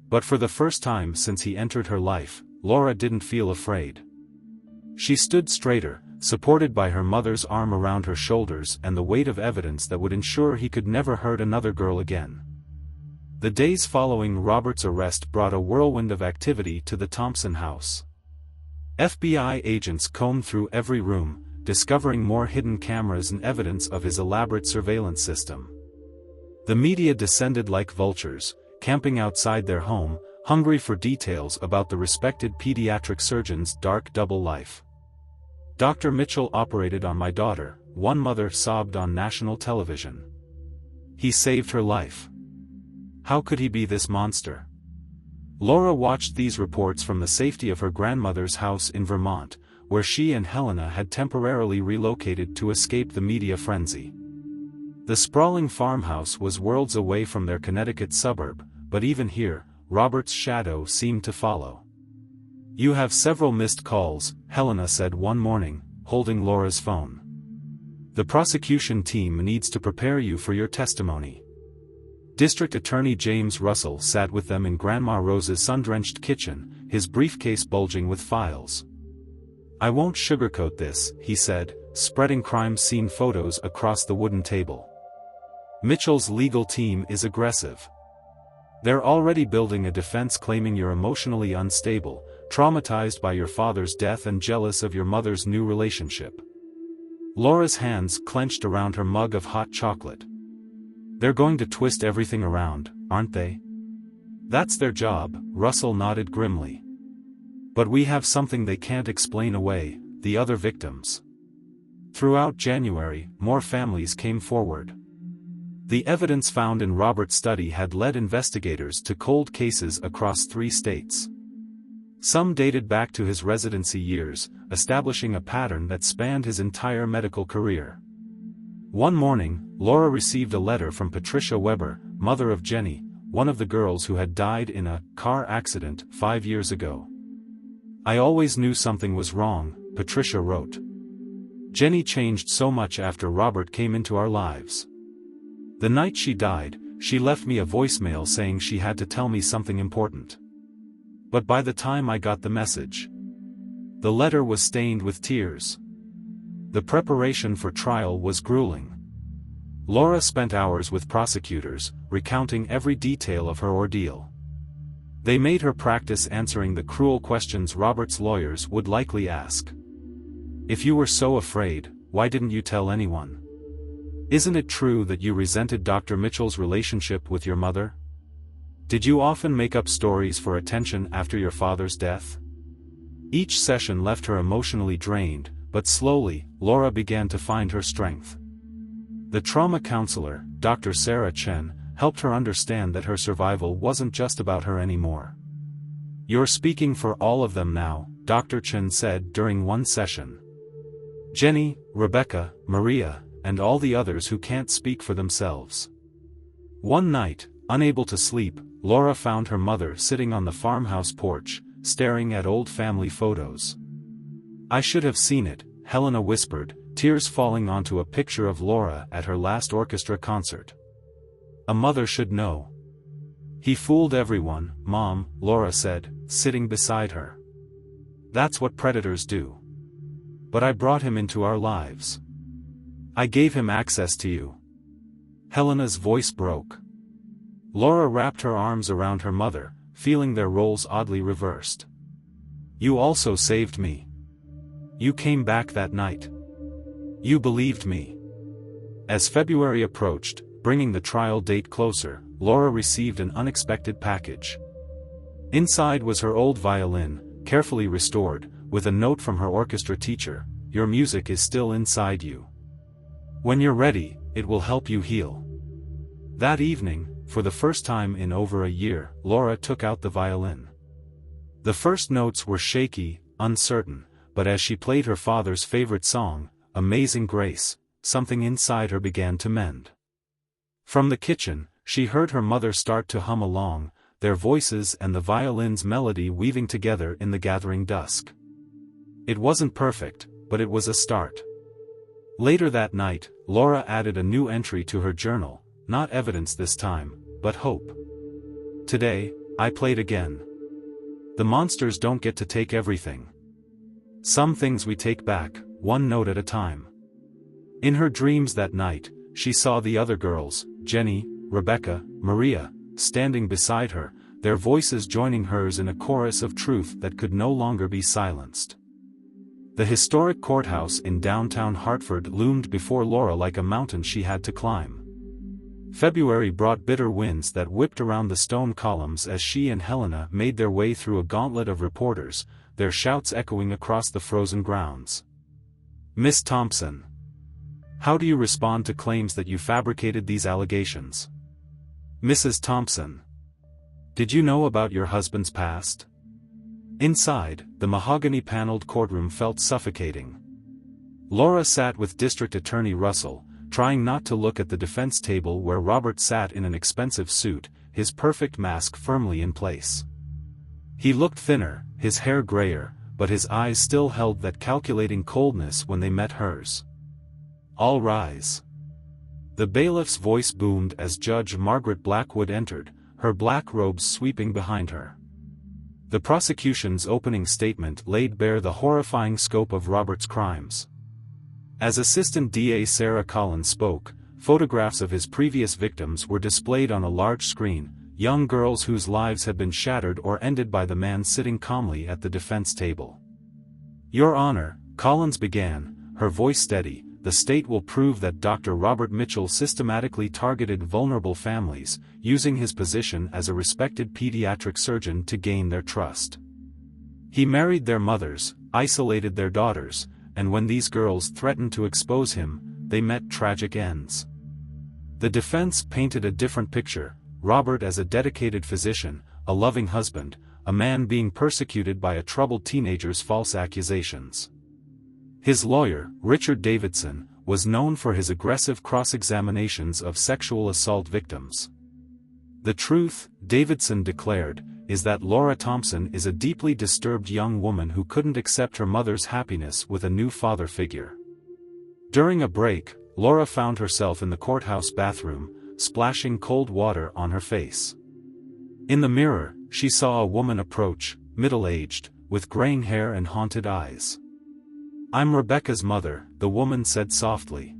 But for the first time since he entered her life, Laura didn't feel afraid. She stood straighter, supported by her mother's arm around her shoulders and the weight of evidence that would ensure he could never hurt another girl again. The days following Robert's arrest brought a whirlwind of activity to the Thompson house. FBI agents combed through every room, discovering more hidden cameras and evidence of his elaborate surveillance system. The media descended like vultures, camping outside their home, hungry for details about the respected pediatric surgeon's dark double life. "Dr. Mitchell operated on my daughter," one mother sobbed on national television. "He saved her life. How could he be this monster?" Laura watched these reports from the safety of her grandmother's house in Vermont, where she and Helena had temporarily relocated to escape the media frenzy. The sprawling farmhouse was worlds away from their Connecticut suburb, but even here, Robert's shadow seemed to follow. "You have several missed calls," Helena said one morning, holding Laura's phone. "The prosecution team needs to prepare you for your testimony." District Attorney James Russell sat with them in Grandma Rose's sun-drenched kitchen, his briefcase bulging with files. "I won't sugarcoat this," he said, spreading crime scene photos across the wooden table. "Mitchell's legal team is aggressive. They're already building a defense claiming you're emotionally unstable, traumatized by your father's death and jealous of your mother's new relationship." Laura's hands clenched around her mug of hot chocolate. "They're going to twist everything around, aren't they?" "That's their job," Russell nodded grimly. "But we have something they can't explain away, the other victims." Throughout January, more families came forward. The evidence found in Robert's study had led investigators to cold cases across 3 states. Some dated back to his residency years, establishing a pattern that spanned his entire medical career. One morning, Laura received a letter from Patricia Weber, mother of Jenny, one of the girls who had died in a car accident 5 years ago. "I always knew something was wrong," Patricia wrote. "Jenny changed so much after Robert came into our lives. The night she died, she left me a voicemail saying she had to tell me something important. But by the time I got the message, the letter was stained with tears." The preparation for trial was grueling. Laura spent hours with prosecutors, recounting every detail of her ordeal. They made her practice answering the cruel questions Robert's lawyers would likely ask. "If you were so afraid, why didn't you tell anyone? Isn't it true that you resented Dr. Mitchell's relationship with your mother? Did you often make up stories for attention after your father's death?" Each session left her emotionally drained, but slowly, Laura began to find her strength. The trauma counselor, Dr. Sarah Chen, helped her understand that her survival wasn't just about her anymore. "You're speaking for all of them now," Dr. Chen said during one session. "Jenny, Rebecca, Maria, and all the others who can't speak for themselves." One night, unable to sleep, Laura found her mother sitting on the farmhouse porch, staring at old family photos. "I should have seen it," Helena whispered, tears falling onto a picture of Laura at her last orchestra concert. "A mother should know." "He fooled everyone, Mom," Laura said, sitting beside her. "That's what predators do. But I brought him into our lives. I gave him access to you." Helena's voice broke. Laura wrapped her arms around her mother, feeling their roles oddly reversed. "You also saved me. You came back that night. You believed me. As February approached, bringing the trial date closer, Laura received an unexpected package. Inside was her old violin, carefully restored, with a note from her orchestra teacher: "Your music is still inside you. When you're ready, it will help you heal." That evening, for the first time in over a year, Laura took out the violin. The first notes were shaky, uncertain, but as she played her father's favorite song, "Amazing Grace," something inside her began to mend. From the kitchen, she heard her mother start to hum along, their voices and the violin's melody weaving together in the gathering dusk. It wasn't perfect, but it was a start. Later that night, Laura added a new entry to her journal, not evidence this time, but hope. "Today, I played again. The monsters don't get to take everything. Some things we take back, one note at a time." In her dreams that night, she saw the other girls, Jenny, Rebecca, Maria, standing beside her, their voices joining hers in a chorus of truth that could no longer be silenced. The historic courthouse in downtown Hartford loomed before Laura like a mountain she had to climb. February brought bitter winds that whipped around the stone columns as she and Helena made their way through a gauntlet of reporters, their shouts echoing across the frozen grounds. "Miss Thompson. How do you respond to claims that you fabricated these allegations? Mrs. Thompson. Did you know about your husband's past?" Inside, the mahogany-paneled courtroom felt suffocating. Laura sat with District Attorney Russell, trying not to look at the defense table where Robert sat in an expensive suit, his perfect mask firmly in place. He looked thinner, his hair grayer, but his eyes still held that calculating coldness when they met hers. "All rise." The bailiff's voice boomed as Judge Margaret Blackwood entered, her black robes sweeping behind her. The prosecution's opening statement laid bare the horrifying scope of Robert's crimes. As Assistant DA Sarah Collins spoke, photographs of his previous victims were displayed on a large screen, young girls whose lives had been shattered or ended by the man sitting calmly at the defense table. "Your Honor," Collins began, her voice steady, "the state will prove that Dr. Robert Mitchell systematically targeted vulnerable families, using his position as a respected pediatric surgeon to gain their trust. He married their mothers, isolated their daughters, and when these girls threatened to expose him, they met tragic ends." The defense painted a different picture: Robert as a dedicated physician, a loving husband, a man being persecuted by a troubled teenager's false accusations. His lawyer, Richard Davidson, was known for his aggressive cross-examinations of sexual assault victims. "The truth," Davidson declared, "is that Laura Thompson is a deeply disturbed young woman who couldn't accept her mother's happiness with a new father figure." During a break, Laura found herself in the courthouse bathroom, splashing cold water on her face. In the mirror, she saw a woman approach, middle-aged, with graying hair and haunted eyes. "I'm Rebecca's mother," the woman said softly.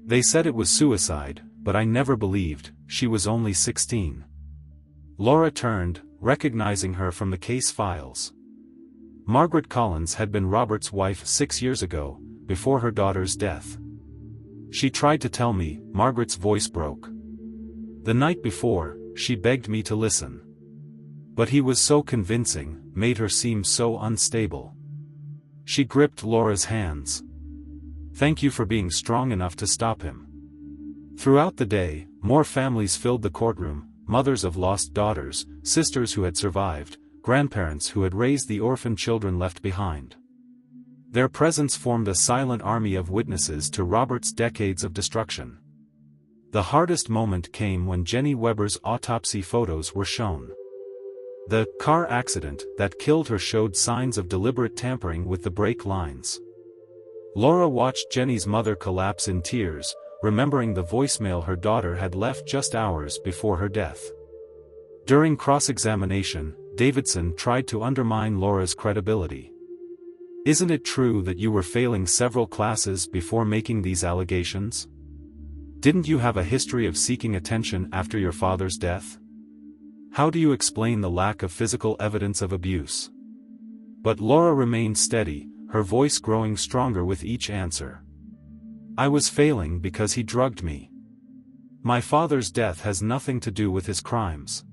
"They said it was suicide, but I never believed, she was only 16. Laura turned, recognizing her from the case files. Margaret Collins had been Robert's wife 6 years ago, before her daughter's death. "She tried to tell me," Margaret's voice broke. "The night before, she begged me to listen. But he was so convincing, made her seem so unstable." She gripped Laura's hands. "Thank you for being strong enough to stop him." Throughout the day, more families filled the courtroom, mothers of lost daughters, sisters who had survived, grandparents who had raised the orphan children left behind. Their presence formed a silent army of witnesses to Robert's decades of destruction. The hardest moment came when Jenny Weber's autopsy photos were shown. The car accident that killed her showed signs of deliberate tampering with the brake lines. Laura watched Jenny's mother collapse in tears, remembering the voicemail her daughter had left just hours before her death. During cross-examination, Davidson tried to undermine Laura's credibility. "Isn't it true that you were failing several classes before making these allegations? Didn't you have a history of seeking attention after your father's death? How do you explain the lack of physical evidence of abuse?" But Laura remained steady, her voice growing stronger with each answer. I was failing because he drugged me. My father's death has nothing to do with his crimes.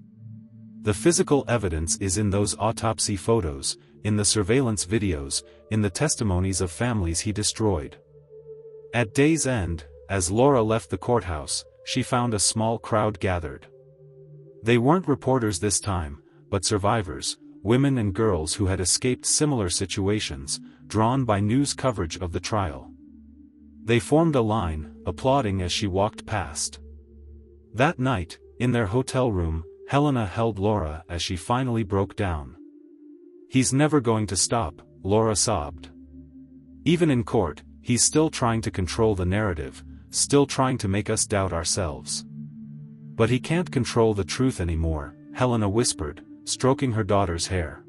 The physical evidence is in those autopsy photos, in the surveillance videos, in the testimonies of families he destroyed. At day's end, as Laura left the courthouse, she found a small crowd gathered. They weren't reporters this time, but survivors, women and girls who had escaped similar situations, drawn by news coverage of the trial. They formed a line, applauding as she walked past. That night, in their hotel room, Helena held Laura as she finally broke down. He's never going to stop, Laura sobbed. Even in court, he's still trying to control the narrative, still trying to make us doubt ourselves. But he can't control the truth anymore, Helena whispered, stroking her daughter's hair.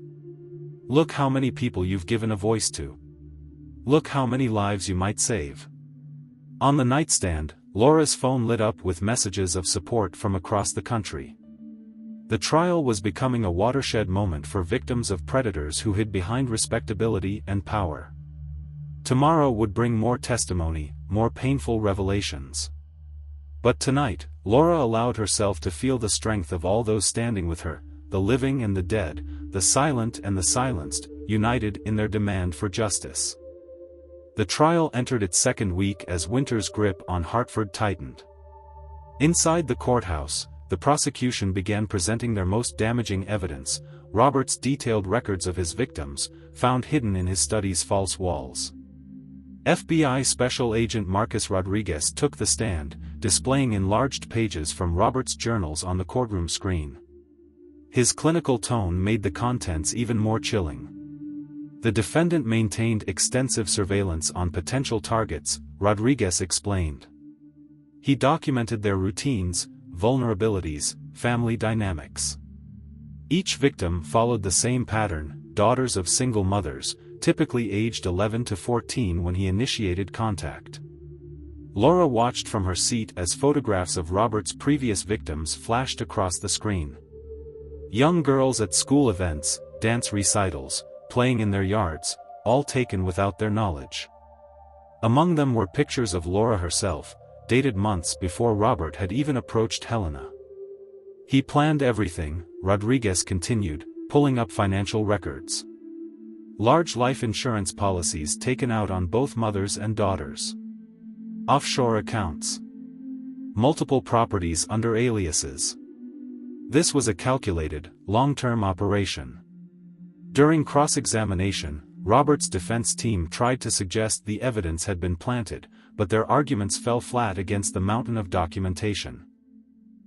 Look how many people you've given a voice to. Look how many lives you might save. On the nightstand, Laura's phone lit up with messages of support from across the country. The trial was becoming a watershed moment for victims of predators who hid behind respectability and power. Tomorrow would bring more testimony, more painful revelations. But tonight, Laura allowed herself to feel the strength of all those standing with her, the living and the dead, the silent and the silenced, united in their demand for justice. The trial entered its second week as winter's grip on Hartford tightened. Inside the courthouse, the prosecution began presenting their most damaging evidence, Robert's detailed records of his victims, found hidden in his study's false walls. FBI Special Agent Marcus Rodriguez took the stand, displaying enlarged pages from Robert's journals on the courtroom screen. His clinical tone made the contents even more chilling. The defendant maintained extensive surveillance on potential targets, Rodriguez explained. He documented their routines, vulnerabilities, family dynamics. Each victim followed the same pattern, daughters of single mothers, typically aged 11 to 14 when he initiated contact. Laura watched from her seat as photographs of Robert's previous victims flashed across the screen. Young girls at school events, dance recitals, playing in their yards, all taken without their knowledge. Among them were pictures of Laura herself, dated months before Robert had even approached Helena. He planned everything, Rodriguez continued, pulling up financial records. Large life insurance policies taken out on both mothers and daughters. Offshore accounts. Multiple properties under aliases. This was a calculated, long-term operation. During cross-examination, Robert's defense team tried to suggest the evidence had been planted, but their arguments fell flat against the mountain of documentation.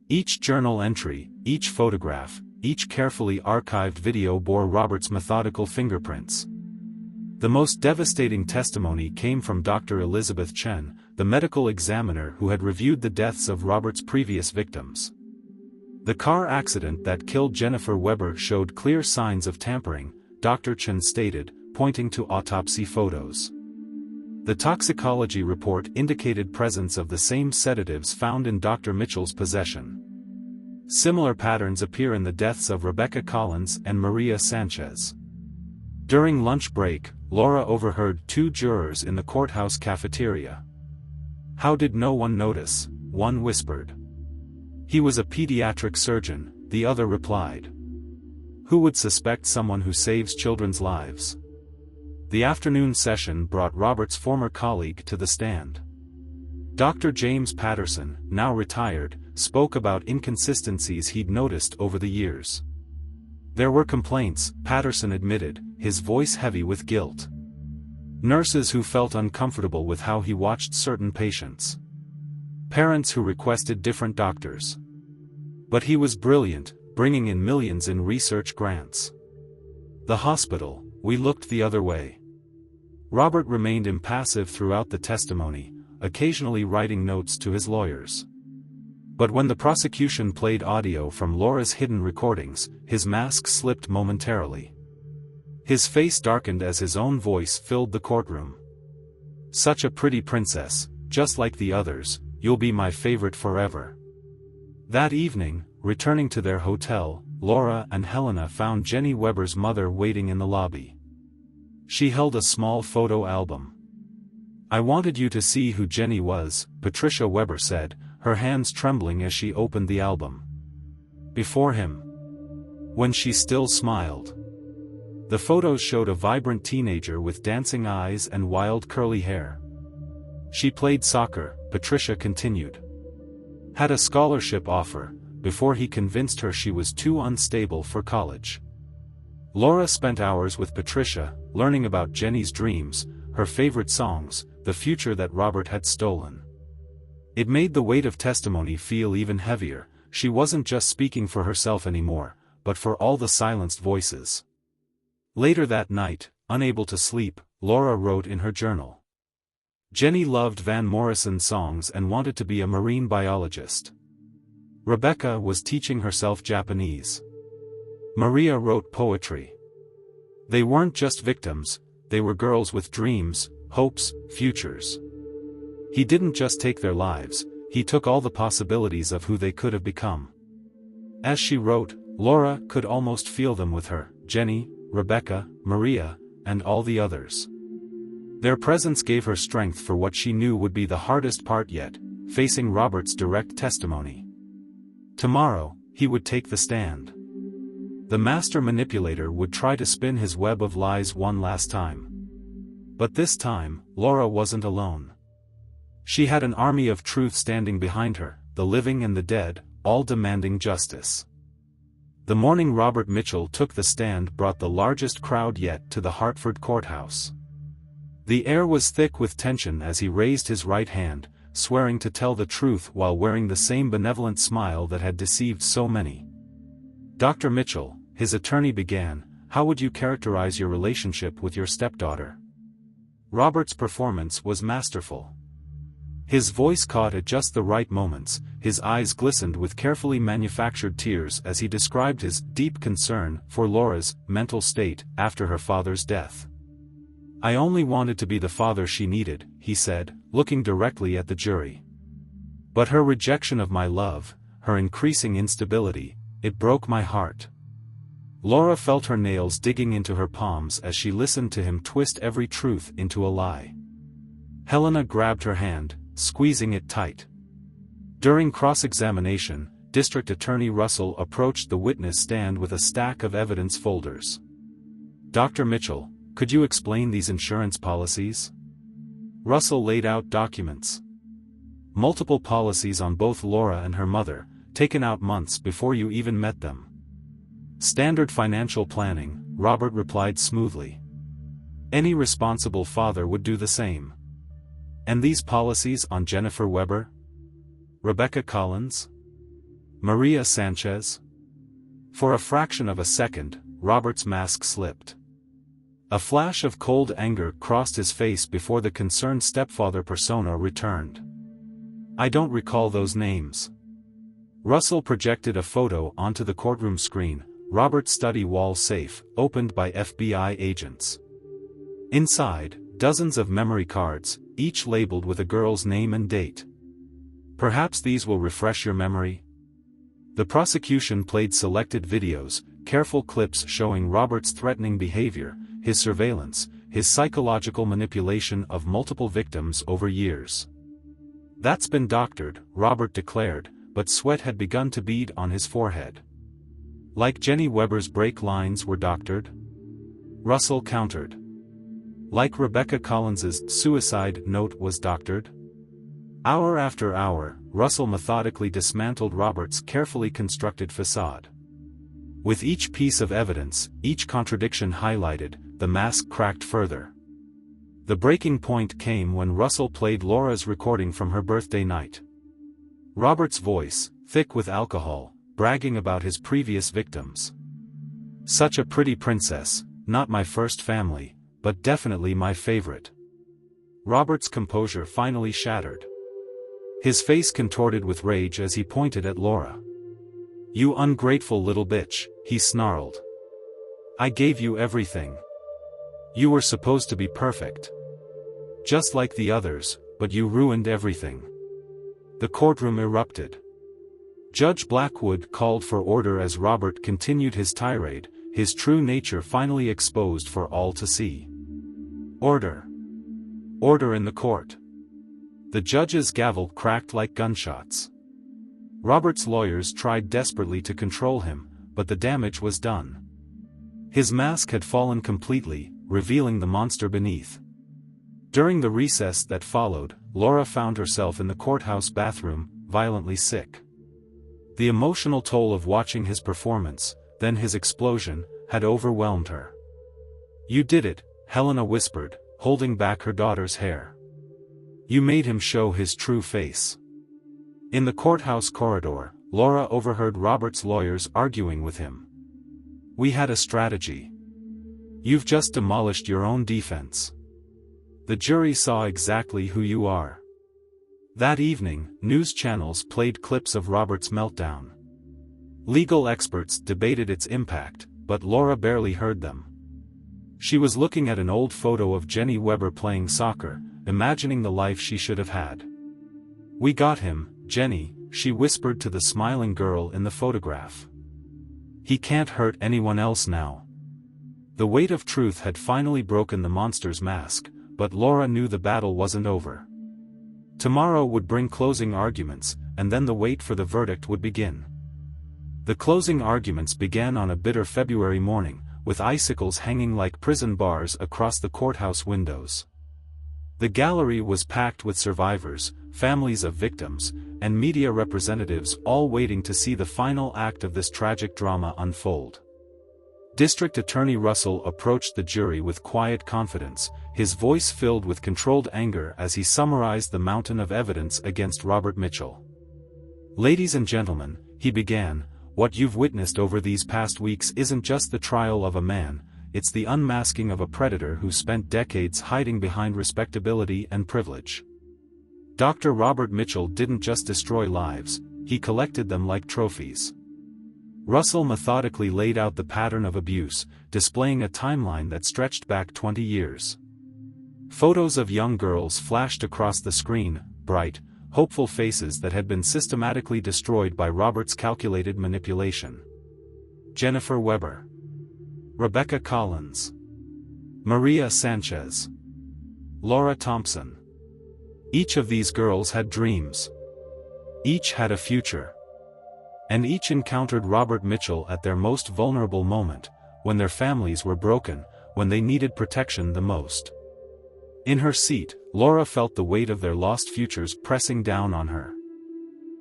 Each journal entry, each photograph, each carefully archived video bore Robert's methodical fingerprints. The most devastating testimony came from Dr. Elizabeth Chen, the medical examiner who had reviewed the deaths of Robert's previous victims. The car accident that killed Jennifer Weber showed clear signs of tampering, Dr. Chen stated, pointing to autopsy photos. The toxicology report indicated presence of the same sedatives found in Dr. Mitchell's possession. Similar patterns appear in the deaths of Rebecca Collins and Maria Sanchez. During lunch break, Laura overheard two jurors in the courthouse cafeteria. "How did no one notice?" one whispered. "He was a pediatric surgeon," the other replied. "Who would suspect someone who saves children's lives?" The afternoon session brought Robert's former colleague to the stand. Dr. James Patterson, now retired, spoke about inconsistencies he'd noticed over the years. There were complaints, Patterson admitted, his voice heavy with guilt. Nurses who felt uncomfortable with how he watched certain patients. Parents who requested different doctors. But he was brilliant, bringing in millions in research grants. The hospital, we looked the other way. Robert remained impassive throughout the testimony, occasionally writing notes to his lawyers. But when the prosecution played audio from Laura's hidden recordings, his mask slipped momentarily. His face darkened as his own voice filled the courtroom. "Such a pretty princess, just like the others, you'll be my favorite forever." That evening, returning to their hotel, Laura and Helena found Jenny Weber's mother waiting in the lobby. She held a small photo album. "I wanted you to see who Jenny was," Patricia Weber said, her hands trembling as she opened the album. Before him. When she still smiled. The photos showed a vibrant teenager with dancing eyes and wild curly hair. "She played soccer," Patricia continued. "Had a scholarship offer, before he convinced her she was too unstable for college." Laura spent hours with Patricia, learning about Jenny's dreams, her favorite songs, the future that Robert had stolen. It made the weight of testimony feel even heavier. She wasn't just speaking for herself anymore, but for all the silenced voices. Later that night, unable to sleep, Laura wrote in her journal. Jenny loved Van Morrison songs and wanted to be a marine biologist. Rebecca was teaching herself Japanese. Maria wrote poetry. They weren't just victims, they were girls with dreams, hopes, futures. He didn't just take their lives, he took all the possibilities of who they could have become. As she wrote, Laura could almost feel them with her, Jenny, Rebecca, Maria, and all the others. Their presence gave her strength for what she knew would be the hardest part yet, facing Robert's direct testimony. Tomorrow, he would take the stand. The master manipulator would try to spin his web of lies one last time. But this time, Laura wasn't alone. She had an army of truth standing behind her, the living and the dead, all demanding justice. The morning Robert Mitchell took the stand brought the largest crowd yet to the Hartford courthouse. The air was thick with tension as he raised his right hand, swearing to tell the truth while wearing the same benevolent smile that had deceived so many. "Dr. Mitchell," his attorney began, "how would you characterize your relationship with your stepdaughter?" Robert's performance was masterful. His voice caught at just the right moments, his eyes glistened with carefully manufactured tears as he described his deep concern for Laura's mental state after her father's death. "I only wanted to be the father she needed," he said, looking directly at the jury. "But her rejection of my love, her increasing instability, it broke my heart." Laura felt her nails digging into her palms as she listened to him twist every truth into a lie. Helena grabbed her hand, squeezing it tight. During cross-examination, District Attorney Russell approached the witness stand with a stack of evidence folders. "Dr. Mitchell, could you explain these insurance policies?" Russell laid out documents. Multiple policies on both Laura and her mother, taken out months before you even met them. "Standard financial planning," Robert replied smoothly. "Any responsible father would do the same." "And these policies on Jennifer Weber? Rebecca Collins? Maria Sanchez?" For a fraction of a second, Robert's mask slipped. A flash of cold anger crossed his face before the concerned stepfather persona returned. "I don't recall those names." Russell projected a photo onto the courtroom screen, Robert's study wall safe, opened by FBI agents. Inside, dozens of memory cards, each labeled with a girl's name and date. "Perhaps these will refresh your memory?" The prosecution played selected videos, careful clips showing Robert's threatening behavior, his surveillance, his psychological manipulation of multiple victims over years. "That's been doctored," Robert declared, but sweat had begun to bead on his forehead. "Like Jenny Weber's break lines were doctored?" Russell countered. "Like Rebecca Collins's suicide note was doctored?" Hour after hour, Russell methodically dismantled Robert's carefully constructed facade. With each piece of evidence, each contradiction highlighted, the mask cracked further. The breaking point came when Russell played Laura's recording from her birthday night. Robert's voice, thick with alcohol, bragging about his previous victims. "Such a pretty princess, not my first family, but definitely my favorite." Robert's composure finally shattered. His face contorted with rage as he pointed at Laura. "You ungrateful little bitch," he snarled. "I gave you everything. You were supposed to be perfect. Just like the others, but you ruined everything." The courtroom erupted. Judge Blackwood called for order as Robert continued his tirade, his true nature finally exposed for all to see. "Order!" Order in the court. The judge's gavel cracked like gunshots. Robert's lawyers tried desperately to control him, but the damage was done. His mask had fallen completely, revealing the monster beneath. During the recess that followed, Laura found herself in the courthouse bathroom, violently sick. The emotional toll of watching his performance, then his explosion, had overwhelmed her. "You did it," Helena whispered, holding back her daughter's hair. "You made him show his true face." In the courthouse corridor, Laura overheard Robert's lawyers arguing with him. "We had a strategy. You've just demolished your own defense. The jury saw exactly who you are." That evening, news channels played clips of Robert's meltdown. Legal experts debated its impact, but Laura barely heard them. She was looking at an old photo of Jenny Weber playing soccer, imagining the life she should have had. "We got him, Jenny," she whispered to the smiling girl in the photograph. "He can't hurt anyone else now." The weight of truth had finally broken the monster's mask, but Laura knew the battle wasn't over. Tomorrow would bring closing arguments, and then the wait for the verdict would begin. The closing arguments began on a bitter February morning, with icicles hanging like prison bars across the courthouse windows. The gallery was packed with survivors, families of victims, and media representatives all waiting to see the final act of this tragic drama unfold. District Attorney Russell approached the jury with quiet confidence, his voice filled with controlled anger as he summarized the mountain of evidence against Robert Mitchell. "Ladies and gentlemen," he began, "what you've witnessed over these past weeks isn't just the trial of a man, it's the unmasking of a predator who spent decades hiding behind respectability and privilege. Dr. Robert Mitchell didn't just destroy lives, he collected them like trophies." Russell methodically laid out the pattern of abuse, displaying a timeline that stretched back 20 years. Photos of young girls flashed across the screen, bright, hopeful faces that had been systematically destroyed by Robert's calculated manipulation. Jennifer Weber, Rebecca Collins, Maria Sanchez, Laura Thompson. Each of these girls had dreams. Each had a future. And each encountered Robert Mitchell at their most vulnerable moment, when their families were broken, when they needed protection the most. In her seat, Laura felt the weight of their lost futures pressing down on her.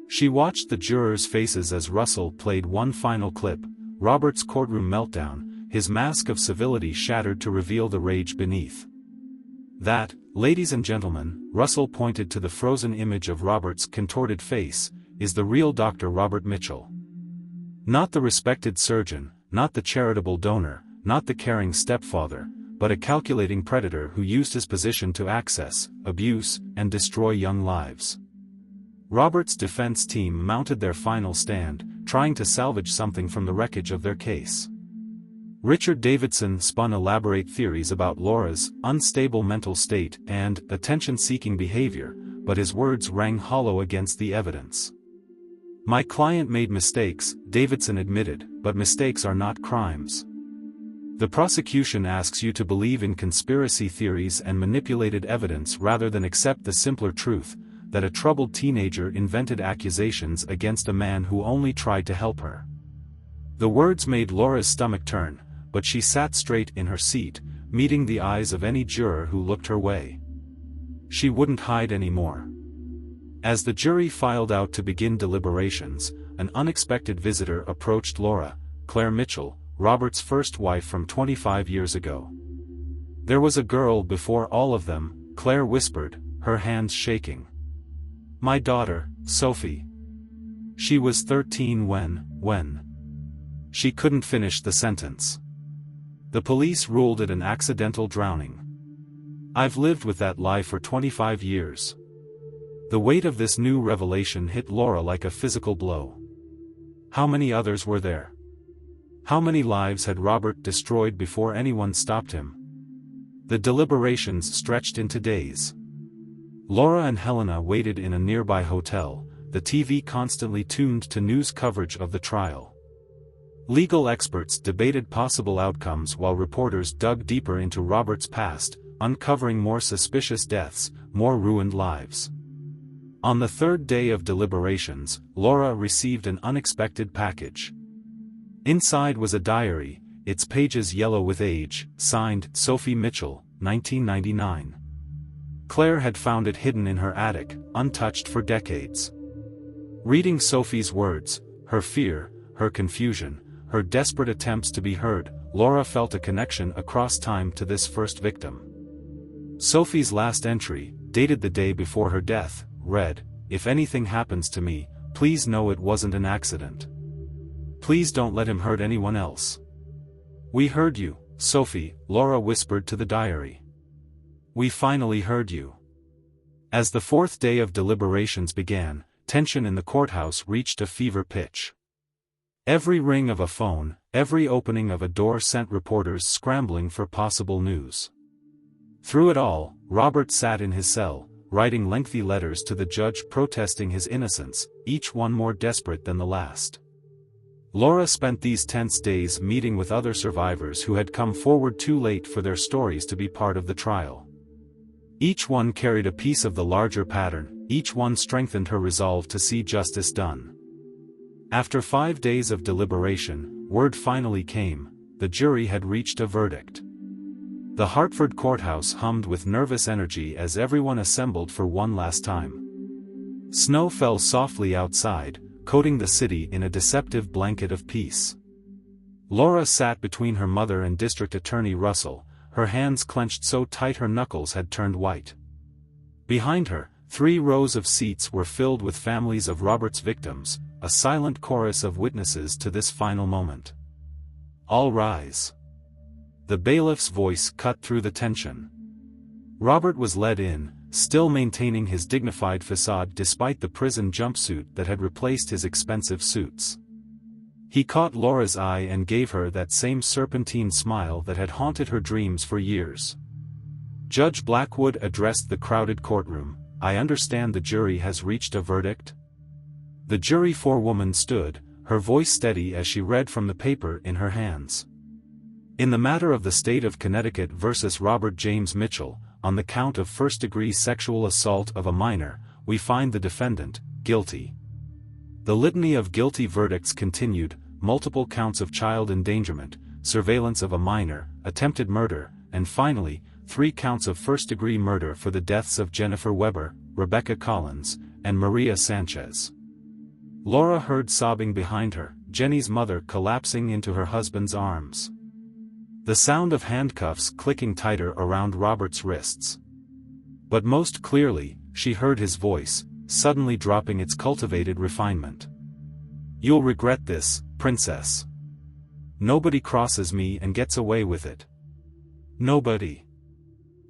She watched the jurors' faces as Russell played one final clip, Robert's courtroom meltdown, his mask of civility shattered to reveal the rage beneath. "That, ladies and gentlemen," Russell pointed to the frozen image of Robert's contorted face, "is the real Dr. Robert Mitchell. Not the respected surgeon, not the charitable donor, not the caring stepfather, but a calculating predator who used his position to access, abuse, and destroy young lives." Robert's defense team mounted their final stand, trying to salvage something from the wreckage of their case. Richard Davidson spun elaborate theories about Laura's unstable mental state and attention-seeking behavior, but his words rang hollow against the evidence. "My client made mistakes," Davidson admitted, "but mistakes are not crimes. The prosecution asks you to believe in conspiracy theories and manipulated evidence rather than accept the simpler truth, that a troubled teenager invented accusations against a man who only tried to help her." The words made Laura's stomach turn, but she sat straight in her seat, meeting the eyes of any juror who looked her way. She wouldn't hide anymore. As the jury filed out to begin deliberations, an unexpected visitor approached Laura, Claire Mitchell, Robert's first wife from 25 years ago. "There was a girl before all of them," Claire whispered, her hands shaking. "My daughter, Sophie. She was 13 when. She couldn't finish the sentence. The police ruled it an accidental drowning. I've lived with that lie for 25 years. The weight of this new revelation hit Laura like a physical blow. How many others were there? How many lives had Robert destroyed before anyone stopped him? The deliberations stretched into days. Laura and Helena waited in a nearby hotel, the TV constantly tuned to news coverage of the trial. Legal experts debated possible outcomes while reporters dug deeper into Robert's past, uncovering more suspicious deaths, more ruined lives. On the third day of deliberations, Laura received an unexpected package. Inside was a diary, its pages yellow with age, signed, Sophie Mitchell, 1999. Claire had found it hidden in her attic, untouched for decades. Reading Sophie's words, her fear, her confusion, her desperate attempts to be heard, Laura felt a connection across time to this first victim. Sophie's last entry, dated the day before her death, read, "If anything happens to me, please know it wasn't an accident. Please don't let him hurt anyone else." "We heard you, Sophie," Laura whispered to the diary. "We finally heard you." As the fourth day of deliberations began, tension in the courthouse reached a fever pitch. Every ring of a phone, every opening of a door sent reporters scrambling for possible news. Through it all, Robert sat in his cell, writing lengthy letters to the judge protesting his innocence, each one more desperate than the last. Laura spent these tense days meeting with other survivors who had come forward too late for their stories to be part of the trial. Each one carried a piece of the larger pattern, each one strengthened her resolve to see justice done. After 5 days of deliberation, word finally came: the jury had reached a verdict. The Hartford courthouse hummed with nervous energy as everyone assembled for one last time. Snow fell softly outside, coating the city in a deceptive blanket of peace. Laura sat between her mother and District Attorney Russell, her hands clenched so tight her knuckles had turned white. Behind her, 3 rows of seats were filled with families of Robert's victims, a silent chorus of witnesses to this final moment. "All rise." The bailiff's voice cut through the tension. Robert was led in, still maintaining his dignified facade despite the prison jumpsuit that had replaced his expensive suits. He caught Laura's eye and gave her that same serpentine smile that had haunted her dreams for years. Judge Blackwood addressed the crowded courtroom. "I understand the jury has reached a verdict?" The jury forewoman stood, her voice steady as she read from the paper in her hands. "In the matter of the state of Connecticut versus Robert James Mitchell, on the count of first-degree sexual assault of a minor, we find the defendant guilty." The litany of guilty verdicts continued: multiple counts of child endangerment, surveillance of a minor, attempted murder, and finally, 3 counts of first-degree murder for the deaths of Jennifer Weber, Rebecca Collins, and Maria Sanchez. Laura heard sobbing behind her, Jenny's mother collapsing into her husband's arms. The sound of handcuffs clicking tighter around Robert's wrists. But most clearly, she heard his voice, suddenly dropping its cultivated refinement. "You'll regret this, Princess. Nobody crosses me and gets away with it. Nobody."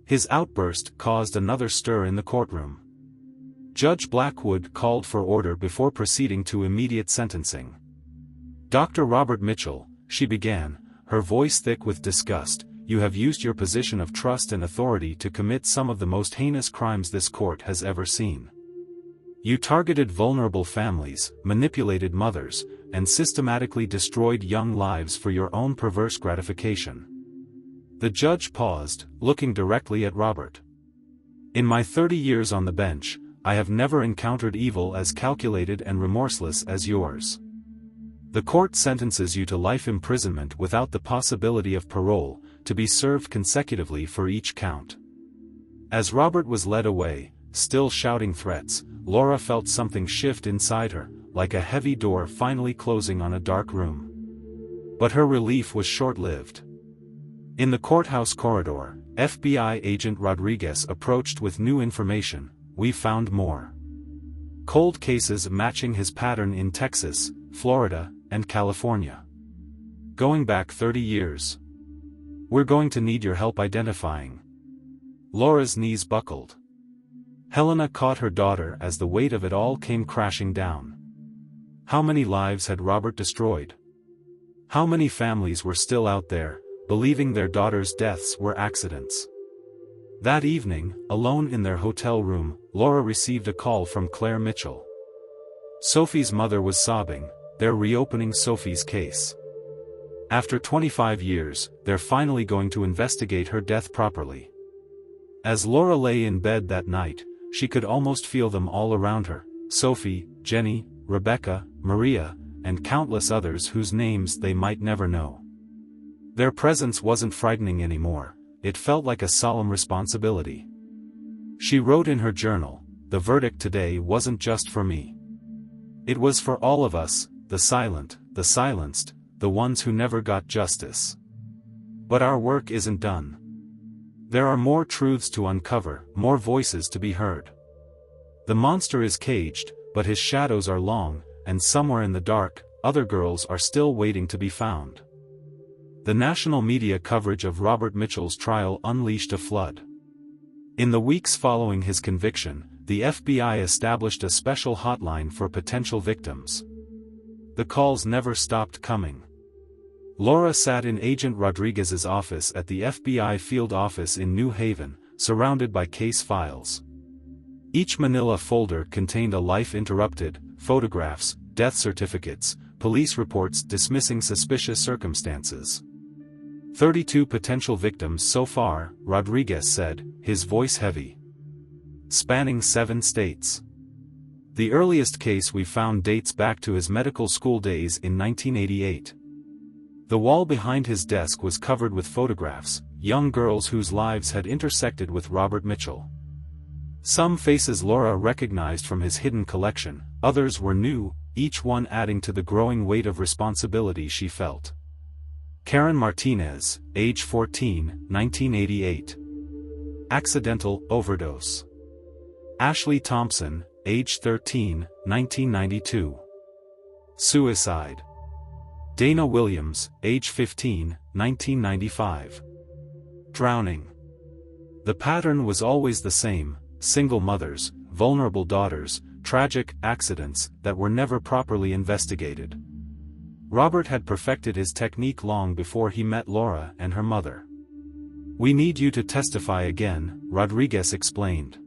His outburst caused another stir in the courtroom. Judge Blackwood called for order before proceeding to immediate sentencing. "Dr. Robert Mitchell," she began, her voice thick with disgust, "you have used your position of trust and authority to commit some of the most heinous crimes this court has ever seen. You targeted vulnerable families, manipulated mothers, and systematically destroyed young lives for your own perverse gratification." The judge paused, looking directly at Robert. "In my 30 years on the bench, I have never encountered evil as calculated and remorseless as yours. The court sentences you to life imprisonment without the possibility of parole, to be served consecutively for each count." As Robert was led away, still shouting threats, Laura felt something shift inside her, like a heavy door finally closing on a dark room. But her relief was short-lived. In the courthouse corridor, FBI agent Rodriguez approached with new information. "We found more cold cases matching his pattern in Texas, Florida, and California. Going back 30 years. We're going to need your help identifying." Laura's knees buckled. Helena caught her daughter as the weight of it all came crashing down. How many lives had Robert destroyed? How many families were still out there, believing their daughters' deaths were accidents? That evening, alone in their hotel room, Laura received a call from Claire Mitchell. Sophie's mother was sobbing. They're reopening Sophie's case. After 25 years, they're finally going to investigate her death properly. As Laura lay in bed that night, she could almost feel them all around her: Sophie, Jenny, Rebecca, Maria, and countless others whose names they might never know. Their presence wasn't frightening anymore, it felt like a solemn responsibility. She wrote in her journal, "The verdict today wasn't just for me. It was for all of us, the silent, the silenced, the ones who never got justice. But our work isn't done. There are more truths to uncover, more voices to be heard. The monster is caged, but his shadows are long, and somewhere in the dark, other girls are still waiting to be found." The national media coverage of Robert Mitchell's trial unleashed a flood. In the weeks following his conviction, the FBI established a special hotline for potential victims. The calls never stopped coming. Laura sat in Agent Rodriguez's office at the FBI field office in New Haven, surrounded by case files. Each manila folder contained a life interrupted, photographs, death certificates, police reports dismissing suspicious circumstances. 32 potential victims so far, Rodriguez said, his voice heavy. Spanning 7 states. The earliest case we found dates back to his medical school days in 1988. The wall behind his desk was covered with photographs, young girls whose lives had intersected with Robert Mitchell. Some faces Laura recognized from his hidden collection, others were new, each one adding to the growing weight of responsibility she felt. Karen Martinez, age 14, 1988. Accidental overdose. Ashley Thompson, age 13, 1992. Suicide. Dana Williams, age 15, 1995. Drowning. The pattern was always the same: single mothers, vulnerable daughters, tragic accidents that were never properly investigated. Robert had perfected his technique long before he met Laura and her mother. "We need you to testify again," Rodriguez explained.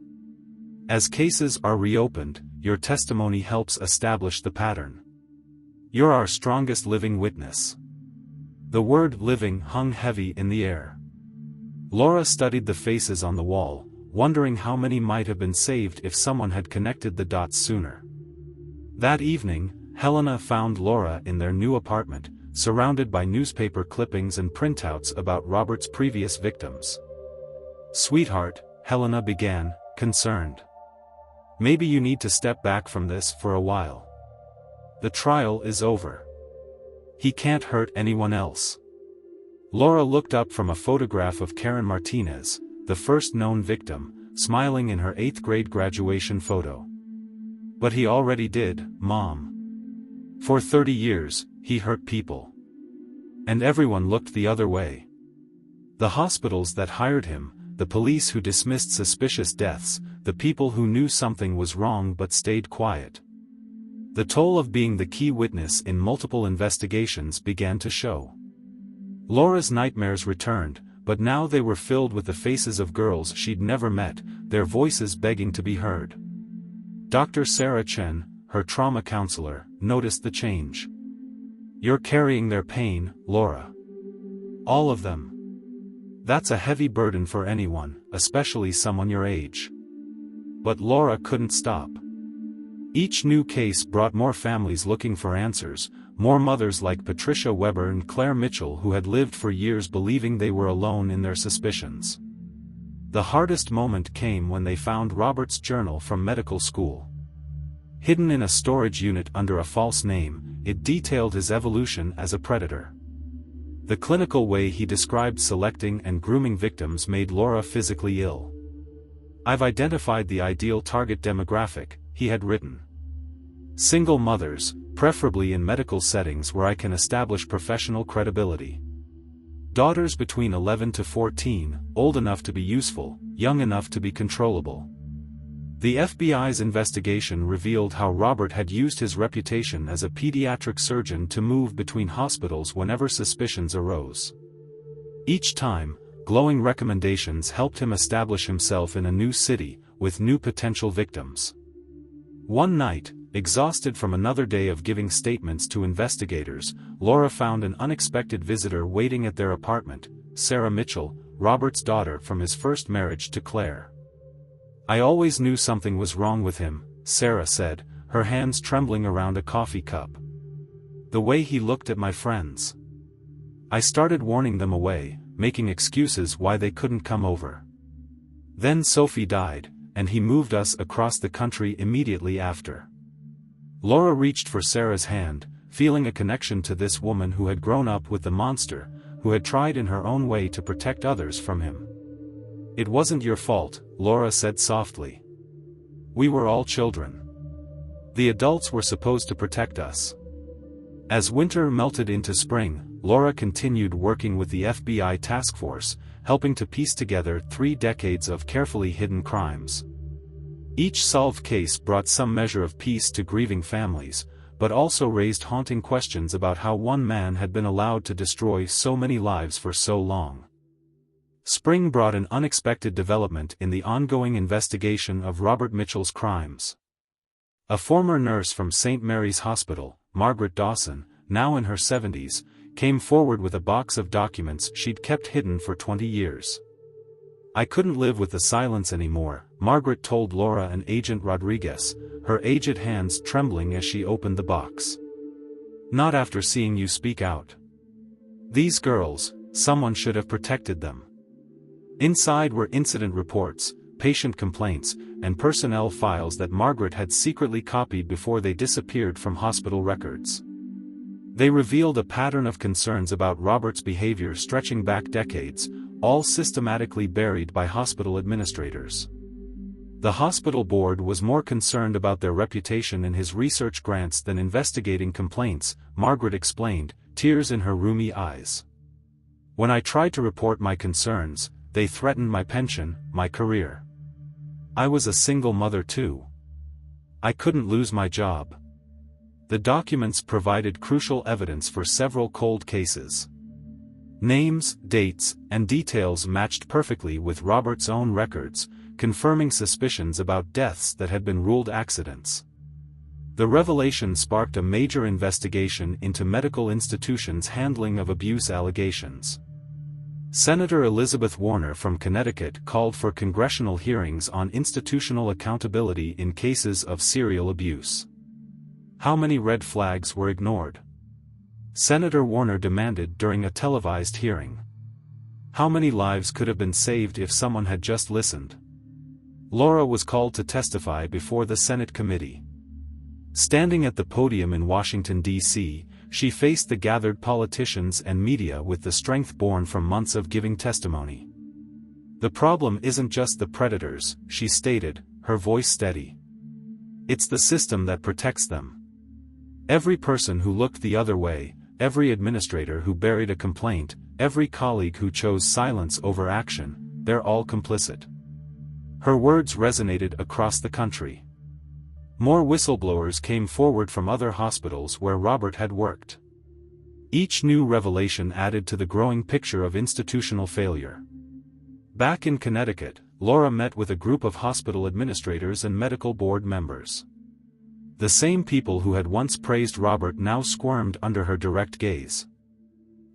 "As cases are reopened, your testimony helps establish the pattern. You're our strongest living witness." The word living hung heavy in the air. Laura studied the faces on the wall, wondering how many might have been saved if someone had connected the dots sooner. That evening, Helena found Laura in their new apartment, surrounded by newspaper clippings and printouts about Robert's previous victims. "Sweetheart," Helena began, concerned. "Maybe you need to step back from this for a while. The trial is over. He can't hurt anyone else." Laura looked up from a photograph of Karen Martinez, the first known victim, smiling in her 8th grade graduation photo. "But he already did, Mom. For 30 years, he hurt people. And everyone looked the other way. The hospitals that hired him, the police who dismissed suspicious deaths, the people who knew something was wrong but stayed quiet." The toll of being the key witness in multiple investigations began to show. Laura's nightmares returned, but now they were filled with the faces of girls she'd never met, their voices begging to be heard. Dr. Sarah Chen, her trauma counselor, noticed the change. "You're carrying their pain, Laura. All of them. That's a heavy burden for anyone, especially someone your age." But Laura couldn't stop. Each new case brought more families looking for answers, more mothers like Patricia Weber and Claire Mitchell who had lived for years believing they were alone in their suspicions. The hardest moment came when they found Robert's journal from medical school. Hidden in a storage unit under a false name, it detailed his evolution as a predator. The clinical way he described selecting and grooming victims made Laura physically ill. "I've identified the ideal target demographic," he had written. "Single mothers, preferably in medical settings where I can establish professional credibility. Daughters between 11 to 14, old enough to be useful, young enough to be controllable." The FBI's investigation revealed how Robert had used his reputation as a pediatric surgeon to move between hospitals whenever suspicions arose. Each time, glowing recommendations helped him establish himself in a new city, with new potential victims. One night, exhausted from another day of giving statements to investigators, Laura found an unexpected visitor waiting at their apartment, Sarah Mitchell, Robert's daughter from his first marriage to Claire. "I always knew something was wrong with him," Sarah said, her hands trembling around a coffee cup. "The way he looked at my friends. I started warning them away, making excuses why they couldn't come over. Then Sophie died, and he moved us across the country immediately after." Laura reached for Sarah's hand, feeling a connection to this woman who had grown up with the monster, who had tried in her own way to protect others from him. "It wasn't your fault," Laura said softly. "We were all children. The adults were supposed to protect us." As winter melted into spring, Laura continued working with the FBI task force, helping to piece together 3 decades of carefully hidden crimes. Each solved case brought some measure of peace to grieving families, but also raised haunting questions about how one man had been allowed to destroy so many lives for so long. Spring brought an unexpected development in the ongoing investigation of Robert Mitchell's crimes. A former nurse from St. Mary's Hospital, Margaret Dawson, now in her 70s, came forward with a box of documents she'd kept hidden for 20 years. "I couldn't live with the silence anymore," Margaret told Laura and Agent Rodriguez, her aged hands trembling as she opened the box. "Not after seeing you speak out. These girls, someone should have protected them." Inside were incident reports, patient complaints, and personnel files that Margaret had secretly copied before they disappeared from hospital records. They revealed a pattern of concerns about Robert's behavior stretching back decades, all systematically buried by hospital administrators. The hospital board was more concerned about their reputation in his research grants than investigating complaints, Margaret explained, tears in her rheumy eyes. "When I tried to report my concerns, they threatened my pension, my career. I was a single mother too. I couldn't lose my job." The documents provided crucial evidence for several cold cases. Names, dates, and details matched perfectly with Robert's own records, confirming suspicions about deaths that had been ruled accidents. The revelation sparked a major investigation into medical institutions' handling of abuse allegations. Senator Elizabeth Warner from Connecticut called for congressional hearings on institutional accountability in cases of serial abuse. How many red flags were ignored? Senator Warner demanded during a televised hearing. How many lives could have been saved if someone had just listened? Laura was called to testify before the Senate committee. Standing at the podium in Washington, D.C., she faced the gathered politicians and media with the strength born from months of giving testimony. "The problem isn't just the predators," she stated, her voice steady. "It's the system that protects them. Every person who looked the other way, every administrator who buried a complaint, every colleague who chose silence over action, they're all complicit." Her words resonated across the country. More whistleblowers came forward from other hospitals where Robert had worked. Each new revelation added to the growing picture of institutional failure. Back in Connecticut, Laura met with a group of hospital administrators and medical board members. The same people who had once praised Robert now squirmed under her direct gaze.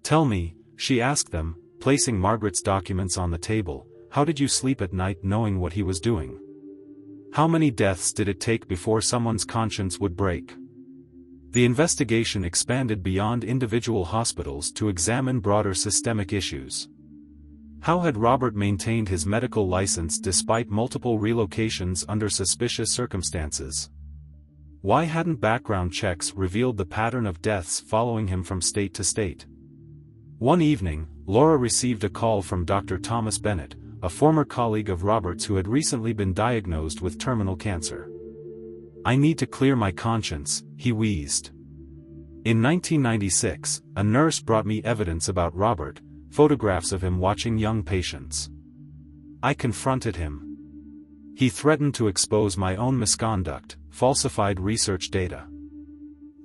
"Tell me," she asked them, placing Margaret's documents on the table, "how did you sleep at night knowing what he was doing? How many deaths did it take before someone's conscience would break?" The investigation expanded beyond individual hospitals to examine broader systemic issues. How had Robert maintained his medical license despite multiple relocations under suspicious circumstances? Why hadn't background checks revealed the pattern of deaths following him from state to state? One evening, Laura received a call from Dr. Thomas Bennett, a former colleague of Robert's who had recently been diagnosed with terminal cancer. "I need to clear my conscience," he wheezed. In 1996, a nurse brought me evidence about Robert, photographs of him watching young patients. I confronted him. He threatened to expose my own misconduct, falsified research data.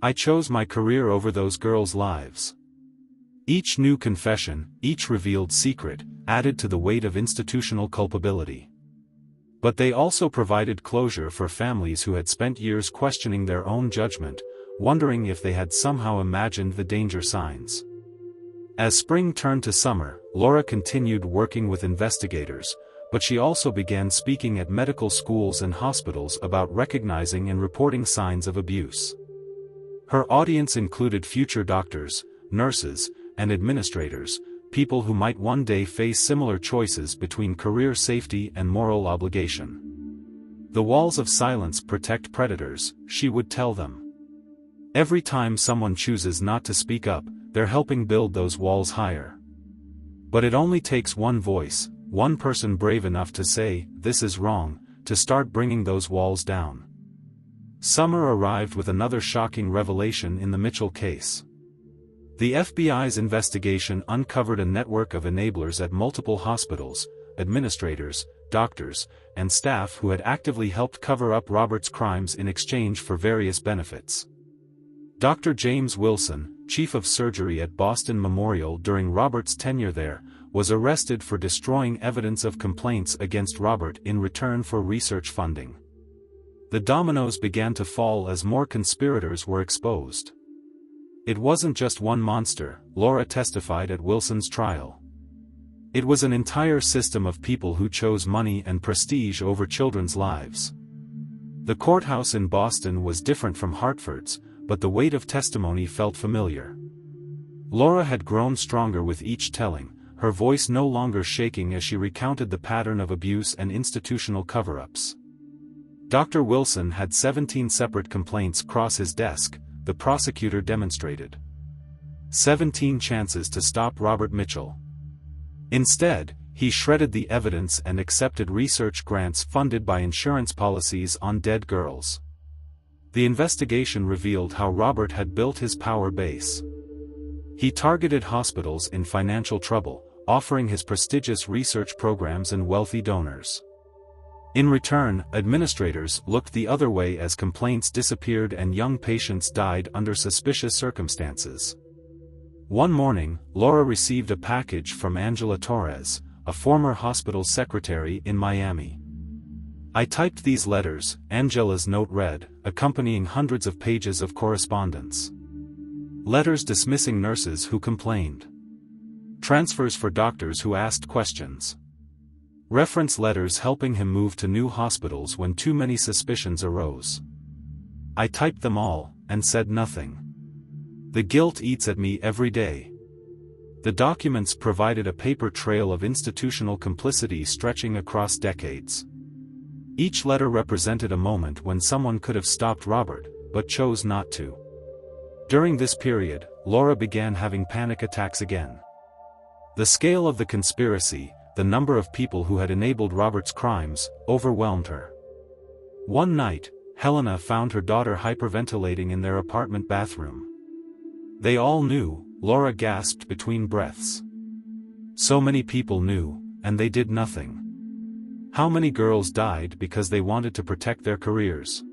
I chose my career over those girls' lives. Each new confession, each revealed secret, added to the weight of institutional culpability. But they also provided closure for families who had spent years questioning their own judgment, wondering if they had somehow imagined the danger signs. As spring turned to summer, Laura continued working with investigators, but she also began speaking at medical schools and hospitals about recognizing and reporting signs of abuse. Her audience included future doctors, nurses, and administrators, people who might one day face similar choices between career safety and moral obligation. "The walls of silence protect predators," she would tell them. Every time someone chooses not to speak up, they're helping build those walls higher. But it only takes one voice, one person brave enough to say, "This is wrong," to start bringing those walls down. Summer arrived with another shocking revelation in the Mitchell case. The FBI's investigation uncovered a network of enablers at multiple hospitals, administrators, doctors, and staff who had actively helped cover up Robert's crimes in exchange for various benefits. Dr. James Wilson, chief of surgery at Boston Memorial during Robert's tenure there, was arrested for destroying evidence of complaints against Robert in return for research funding. The dominoes began to fall as more conspirators were exposed. It wasn't just one monster, Laura testified at Wilson's trial. It was an entire system of people who chose money and prestige over children's lives. The courthouse in Boston was different from Hartford's, but the weight of testimony felt familiar. Laura had grown stronger with each telling, her voice no longer shaking as she recounted the pattern of abuse and institutional cover-ups. Dr. Wilson had 17 separate complaints cross his desk, the prosecutor demonstrated. 17 chances to stop Robert Mitchell. Instead, he shredded the evidence and accepted research grants funded by insurance policies on dead girls. The investigation revealed how Robert had built his power base. He targeted hospitals in financial trouble, offering his prestigious research programs and wealthy donors. In return, administrators looked the other way as complaints disappeared and young patients died under suspicious circumstances. One morning, Laura received a package from Angela Torres, a former hospital secretary in Miami. "I typed these letters," Angela's note read, accompanying hundreds of pages of correspondence. Letters dismissing nurses who complained. Transfers for doctors who asked questions. Reference letters helping him move to new hospitals when too many suspicions arose. "I typed them all, and said nothing. The guilt eats at me every day." The documents provided a paper trail of institutional complicity stretching across decades. Each letter represented a moment when someone could have stopped Robert, but chose not to. During this period, Laura began having panic attacks again. The scale of the conspiracy, the number of people who had enabled Robert's crimes, overwhelmed her. One night, Helena found her daughter hyperventilating in their apartment bathroom. "They all knew," Laura gasped between breaths. "So many people knew, and they did nothing. How many girls died because they wanted to protect their careers?"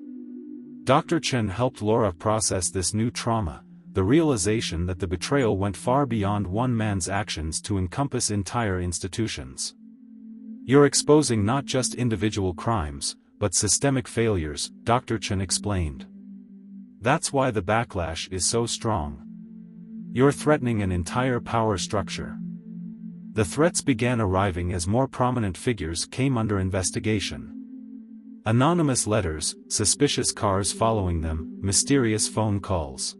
Dr. Chen helped Laura process this new trauma, the realization that the betrayal went far beyond one man's actions to encompass entire institutions. "You're exposing not just individual crimes, but systemic failures," Dr. Chen explained. "That's why the backlash is so strong. You're threatening an entire power structure." The threats began arriving as more prominent figures came under investigation. Anonymous letters, suspicious cars following them, mysterious phone calls.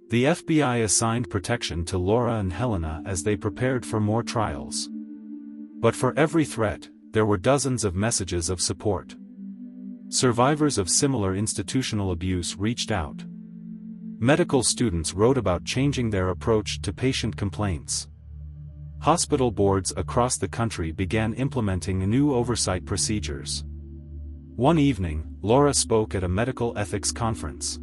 The FBI assigned protection to Laura and Helena as they prepared for more trials. But for every threat, there were dozens of messages of support. Survivors of similar institutional abuse reached out. Medical students wrote about changing their approach to patient complaints. Hospital boards across the country began implementing new oversight procedures. One evening, Laura spoke at a medical ethics conference.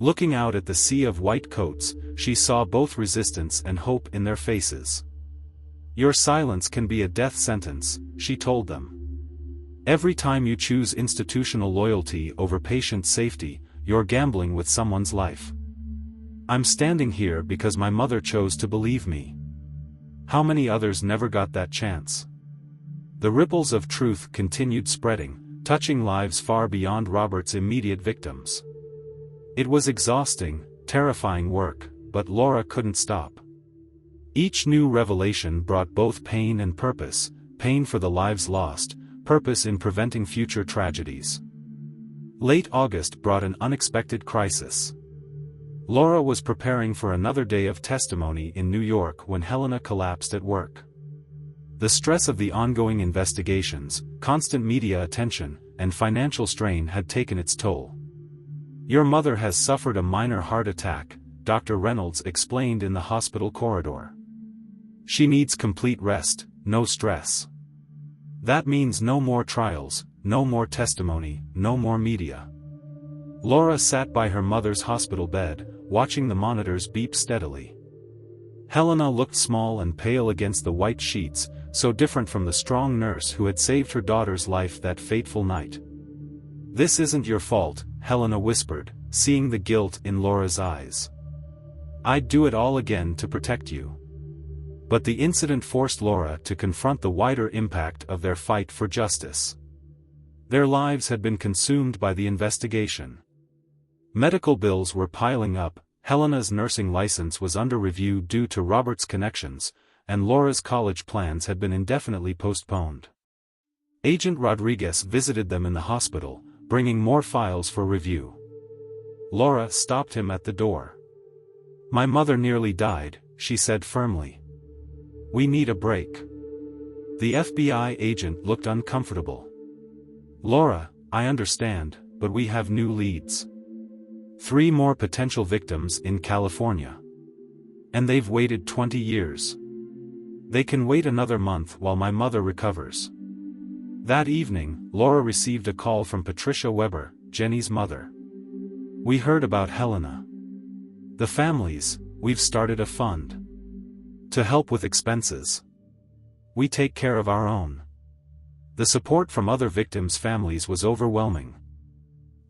Looking out at the sea of white coats, she saw both resistance and hope in their faces. "Your silence can be a death sentence," she told them. "Every time you choose institutional loyalty over patient safety, you're gambling with someone's life. I'm standing here because my mother chose to believe me. How many others never got that chance?" The ripples of truth continued spreading, touching lives far beyond Robert's immediate victims. It was exhausting, terrifying work, but Laura couldn't stop. Each new revelation brought both pain and purpose, pain for the lives lost, purpose in preventing future tragedies. Late August brought an unexpected crisis. Laura was preparing for another day of testimony in New York when Helena collapsed at work. The stress of the ongoing investigations, constant media attention, and financial strain had taken its toll. "Your mother has suffered a minor heart attack," Dr. Reynolds explained in the hospital corridor. "She needs complete rest, no stress. That means no more trials, no more testimony, no more media." Laura sat by her mother's hospital bed, watching the monitors beep steadily. Helena looked small and pale against the white sheets, so different from the strong nurse who had saved her daughter's life that fateful night. "This isn't your fault," Helena whispered, seeing the guilt in Laura's eyes. "I'd do it all again to protect you." But the incident forced Laura to confront the wider impact of their fight for justice. Their lives had been consumed by the investigation. Medical bills were piling up, Helena's nursing license was under review due to Robert's connections, and Laura's college plans had been indefinitely postponed. Agent Rodriguez visited them in the hospital, bringing more files for review. Laura stopped him at the door. "My mother nearly died," she said firmly. "We need a break." The FBI agent looked uncomfortable. "Laura, I understand, but we have new leads. 3 more potential victims in California. And they've waited 20 years. They can wait another month while my mother recovers." That evening, Laura received a call from Patricia Weber, Jenny's mother. "We heard about Helena. The families, we've started a fund to help with expenses. We take care of our own." The support from other victims' families was overwhelming.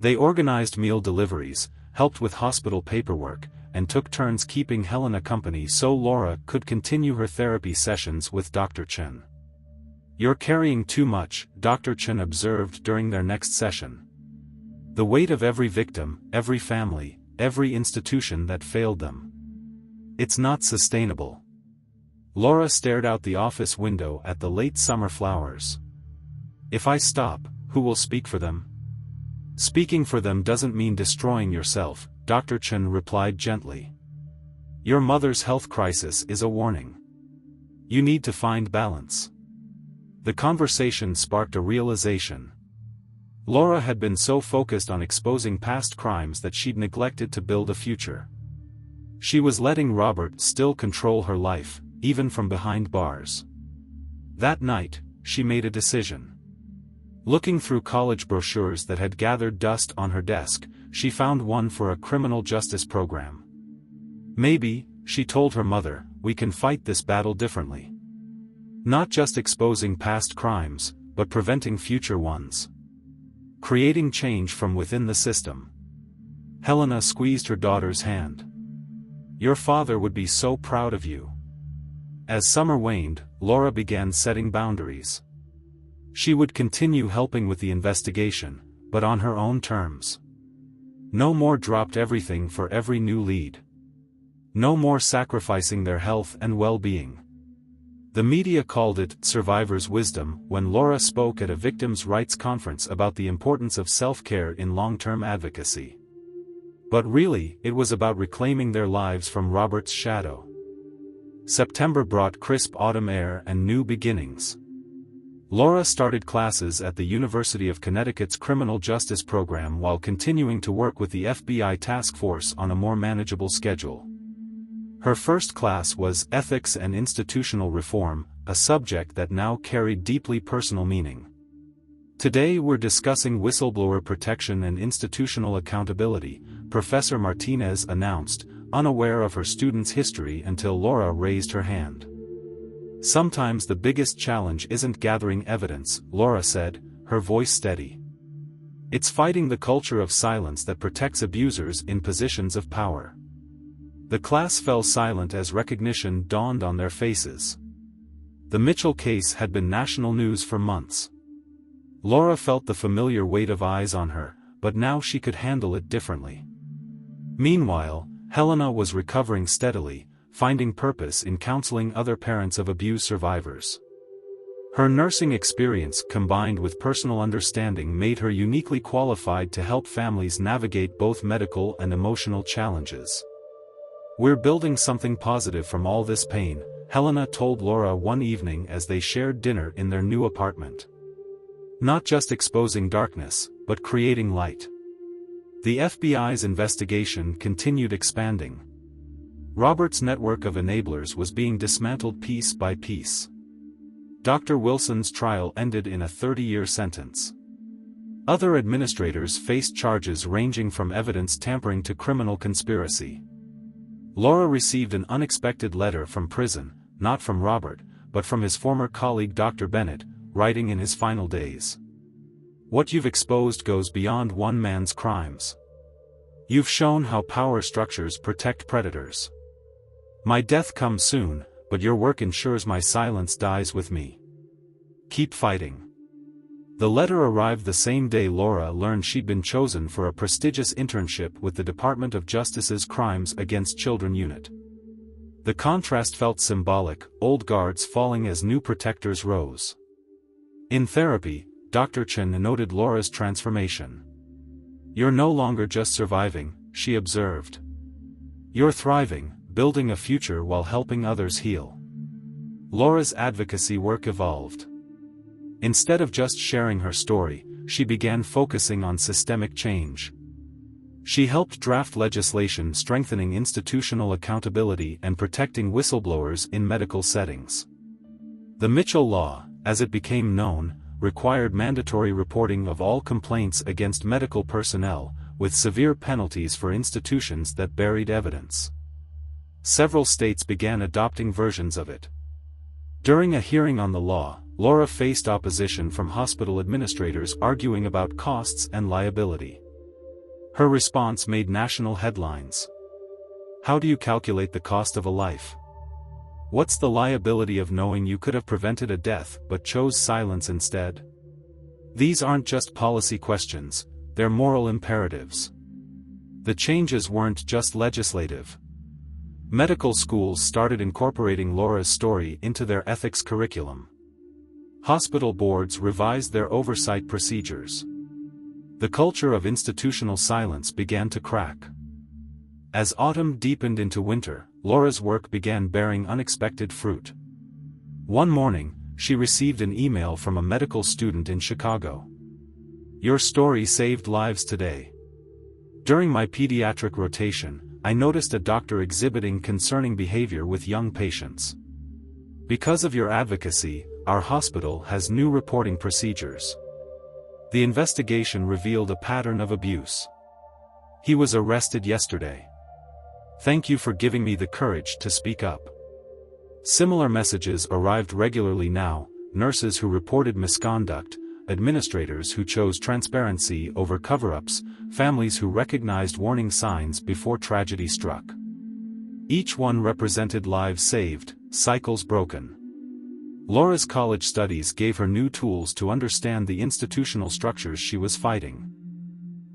They organized meal deliveries, helped with hospital paperwork, and took turns keeping Helena company so Laura could continue her therapy sessions with Dr. Chen. "You're carrying too much," Dr. Chen observed during their next session. "The weight of every victim, every family, every institution that failed them. It's not sustainable." Laura stared out the office window at the late summer flowers. "If I stop, who will speak for them?" "Speaking for them doesn't mean destroying yourself," Dr. Chen replied gently. "Your mother's health crisis is a warning. You need to find balance." The conversation sparked a realization. Laura had been so focused on exposing past crimes that she'd neglected to build a future. She was letting Robert still control her life, even from behind bars. That night, she made a decision. Looking through college brochures that had gathered dust on her desk, she found one for a criminal justice program. "Maybe," she told her mother, "we can fight this battle differently. Not just exposing past crimes, but preventing future ones. Creating change from within the system." Helena squeezed her daughter's hand. "Your father would be so proud of you." As summer waned, Laura began setting boundaries. She would continue helping with the investigation, but on her own terms. No more dropped everything for every new lead. No more sacrificing their health and well-being. The media called it survivor's wisdom when Laura spoke at a victims' rights conference about the importance of self-care in long-term advocacy. But really, it was about reclaiming their lives from Robert's shadow. September brought crisp autumn air and new beginnings. Laura started classes at the University of Connecticut's Criminal Justice Program while continuing to work with the FBI task force on a more manageable schedule. Her first class was Ethics and Institutional Reform, a subject that now carried deeply personal meaning. "Today we're discussing whistleblower protection and institutional accountability," Professor Martinez announced, unaware of her student's history until Laura raised her hand. "Sometimes the biggest challenge isn't gathering evidence," Laura said, her voice steady. "It's fighting the culture of silence that protects abusers in positions of power." The class fell silent as recognition dawned on their faces. The Mitchell case had been national news for months. Laura felt the familiar weight of eyes on her, but now she could handle it differently. Meanwhile, Helena was recovering steadily, finding purpose in counseling other parents of abuse survivors. Her nursing experience combined with personal understanding made her uniquely qualified to help families navigate both medical and emotional challenges. "We're building something positive from all this pain," Helena told Laura one evening as they shared dinner in their new apartment. "Not just exposing darkness, but creating light." The FBI's investigation continued expanding. Robert's network of enablers was being dismantled piece by piece. Dr. Wilson's trial ended in a 30-year sentence. Other administrators faced charges ranging from evidence tampering to criminal conspiracy. Laura received an unexpected letter from prison, not from Robert, but from his former colleague Dr. Bennett, writing in his final days. "What you've exposed goes beyond one man's crimes. You've shown how power structures protect predators. My death comes soon, but your work ensures my silence dies with me. Keep fighting." The letter arrived the same day Laura learned she'd been chosen for a prestigious internship with the Department of Justice's Crimes Against Children Unit. The contrast felt symbolic, old guards falling as new protectors rose. In therapy, Dr. Chen noted Laura's transformation. "You're no longer just surviving," she observed. "You're thriving, building a future while helping others heal." Laura's advocacy work evolved. Instead of just sharing her story, she began focusing on systemic change. She helped draft legislation strengthening institutional accountability and protecting whistleblowers in medical settings. The Mitchell Law, as it became known, required mandatory reporting of all complaints against medical personnel, with severe penalties for institutions that buried evidence. Several states began adopting versions of it. During a hearing on the law, Laura faced opposition from hospital administrators arguing about costs and liability. Her response made national headlines. "How do you calculate the cost of a life? What's the liability of knowing you could have prevented a death but chose silence instead?" These aren't just policy questions, they're moral imperatives. The changes weren't just legislative. Medical schools started incorporating Laura's story into their ethics curriculum. Hospital boards revised their oversight procedures. The culture of institutional silence began to crack. As autumn deepened into winter, Laura's work began bearing unexpected fruit. One morning, she received an email from a medical student in Chicago. "Your story saved lives today. During my pediatric rotation, I noticed a doctor exhibiting concerning behavior with young patients. Because of your advocacy, our hospital has new reporting procedures." The investigation revealed a pattern of abuse. "He was arrested yesterday. Thank you for giving me the courage to speak up." Similar messages arrived regularly now: nurses who reported misconduct, administrators who chose transparency over cover-ups, families who recognized warning signs before tragedy struck. Each one represented lives saved, cycles broken. Laura's college studies gave her new tools to understand the institutional structures she was fighting.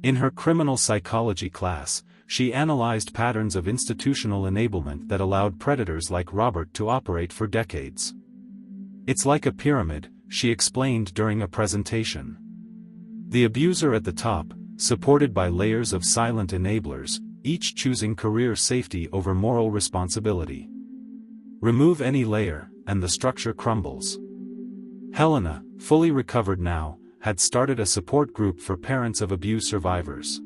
In her criminal psychology class, she analyzed patterns of institutional enablement that allowed predators like Robert to operate for decades. "It's like a pyramid," she explained during a presentation. The abuser at the top, supported by layers of silent enablers, each choosing career safety over moral responsibility. Remove any layer, and the structure crumbles. Helena, fully recovered now, had started a support group for parents of abuse survivors.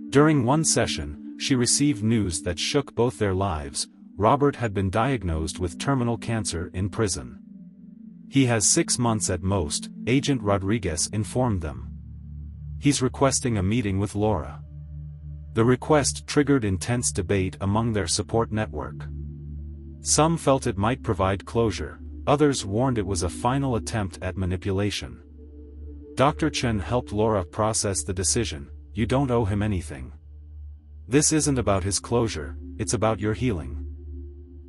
During one session, she received news that shook both their lives. Robert had been diagnosed with terminal cancer in prison. "He has 6 months at most," Agent Rodriguez informed them. "He's requesting a meeting with Laura." The request triggered intense debate among their support network. Some felt it might provide closure, others warned it was a final attempt at manipulation. Dr. Chen helped Laura process the decision: "You don't owe him anything. This isn't about his closure, it's about your healing."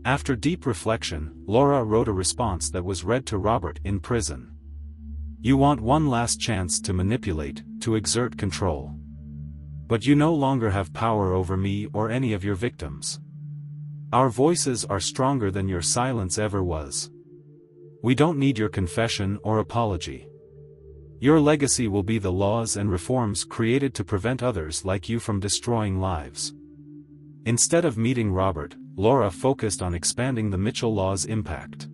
After deep reflection, Laura wrote a response that was read to Robert in prison. "You want one last chance to manipulate, to exert control. But you no longer have power over me or any of your victims. Our voices are stronger than your silence ever was. We don't need your confession or apology. Your legacy will be the laws and reforms created to prevent others like you from destroying lives. Instead of meeting Robert, Laura focused on expanding the Mitchell Law's impact.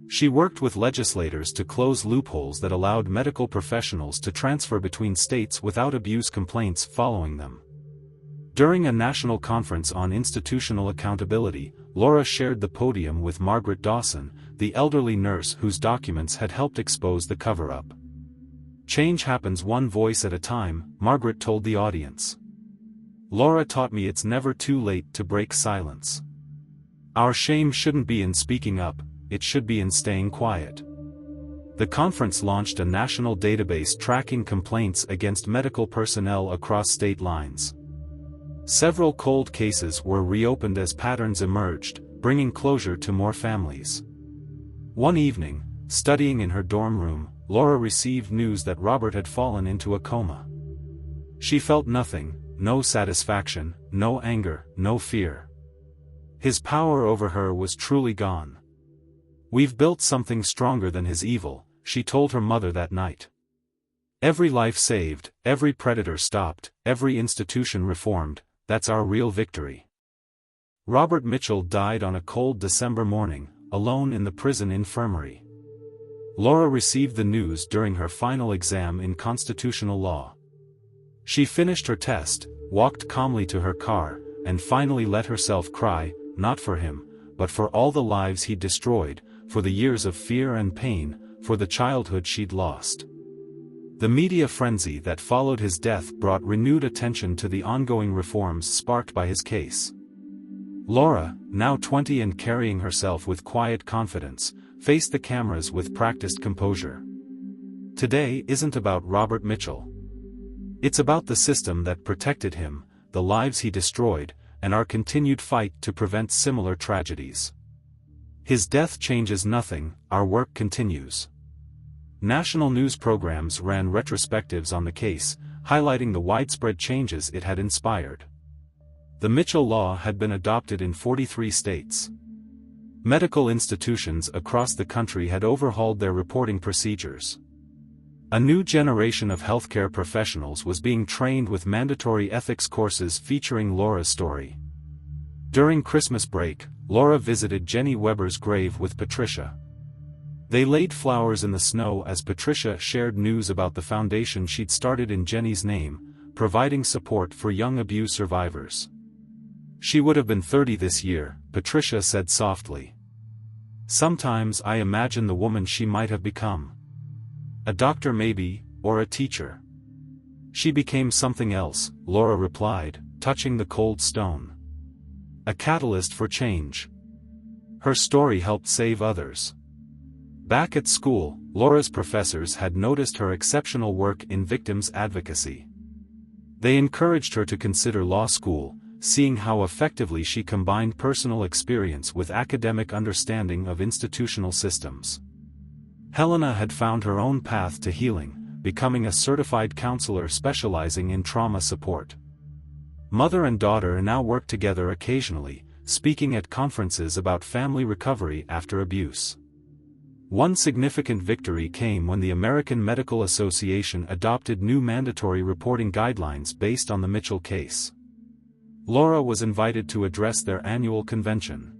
She worked with legislators to close loopholes that allowed medical professionals to transfer between states without abuse complaints following them. During a national conference on institutional accountability, Laura shared the podium with Margaret Dawson, the elderly nurse whose documents had helped expose the cover-up. "Change happens one voice at a time," Margaret told the audience. "Laura taught me it's never too late to break silence. Our shame shouldn't be in speaking up, it should be in staying quiet." The conference launched a national database tracking complaints against medical personnel across state lines. Several cold cases were reopened as patterns emerged, bringing closure to more families. One evening, studying in her dorm room, Laura received news that Robert had fallen into a coma. She felt nothing, no satisfaction, no anger, no fear. His power over her was truly gone. "We've built something stronger than his evil," she told her mother that night. "Every life saved, every predator stopped, every institution reformed, that's our real victory." Robert Mitchell died on a cold December morning, alone in the prison infirmary. Laura received the news during her final exam in constitutional law. She finished her test, walked calmly to her car, and finally let herself cry, not for him, but for all the lives he'd destroyed, for the years of fear and pain, for the childhood she'd lost. The media frenzy that followed his death brought renewed attention to the ongoing reforms sparked by his case. Laura, now 20 and carrying herself with quiet confidence, faced the cameras with practiced composure. Today isn't about Robert Mitchell. It's about the system that protected him, the lives he destroyed, and our continued fight to prevent similar tragedies. His death changes nothing, our work continues. National news programs ran retrospectives on the case, highlighting the widespread changes it had inspired. The Mitchell Law had been adopted in 43 states. Medical institutions across the country had overhauled their reporting procedures. A new generation of healthcare professionals was being trained with mandatory ethics courses featuring Laura's story. During Christmas break, Laura visited Jenny Weber's grave with Patricia. They laid flowers in the snow as Patricia shared news about the foundation she'd started in Jenny's name, providing support for young abuse survivors. "She would have been 30 this year," Patricia said softly. "Sometimes I imagine the woman she might have become. A doctor maybe, or a teacher." "She became something else," Laura replied, touching the cold stone. "A catalyst for change. Her story helped save others." Back at school, Laura's professors had noticed her exceptional work in victims' advocacy. They encouraged her to consider law school, seeing how effectively she combined personal experience with academic understanding of institutional systems. Helena had found her own path to healing, becoming a certified counselor specializing in trauma support. Mother and daughter now work together occasionally, speaking at conferences about family recovery after abuse. One significant victory came when the American Medical Association adopted new mandatory reporting guidelines based on the Mitchell case. Laura was invited to address their annual convention.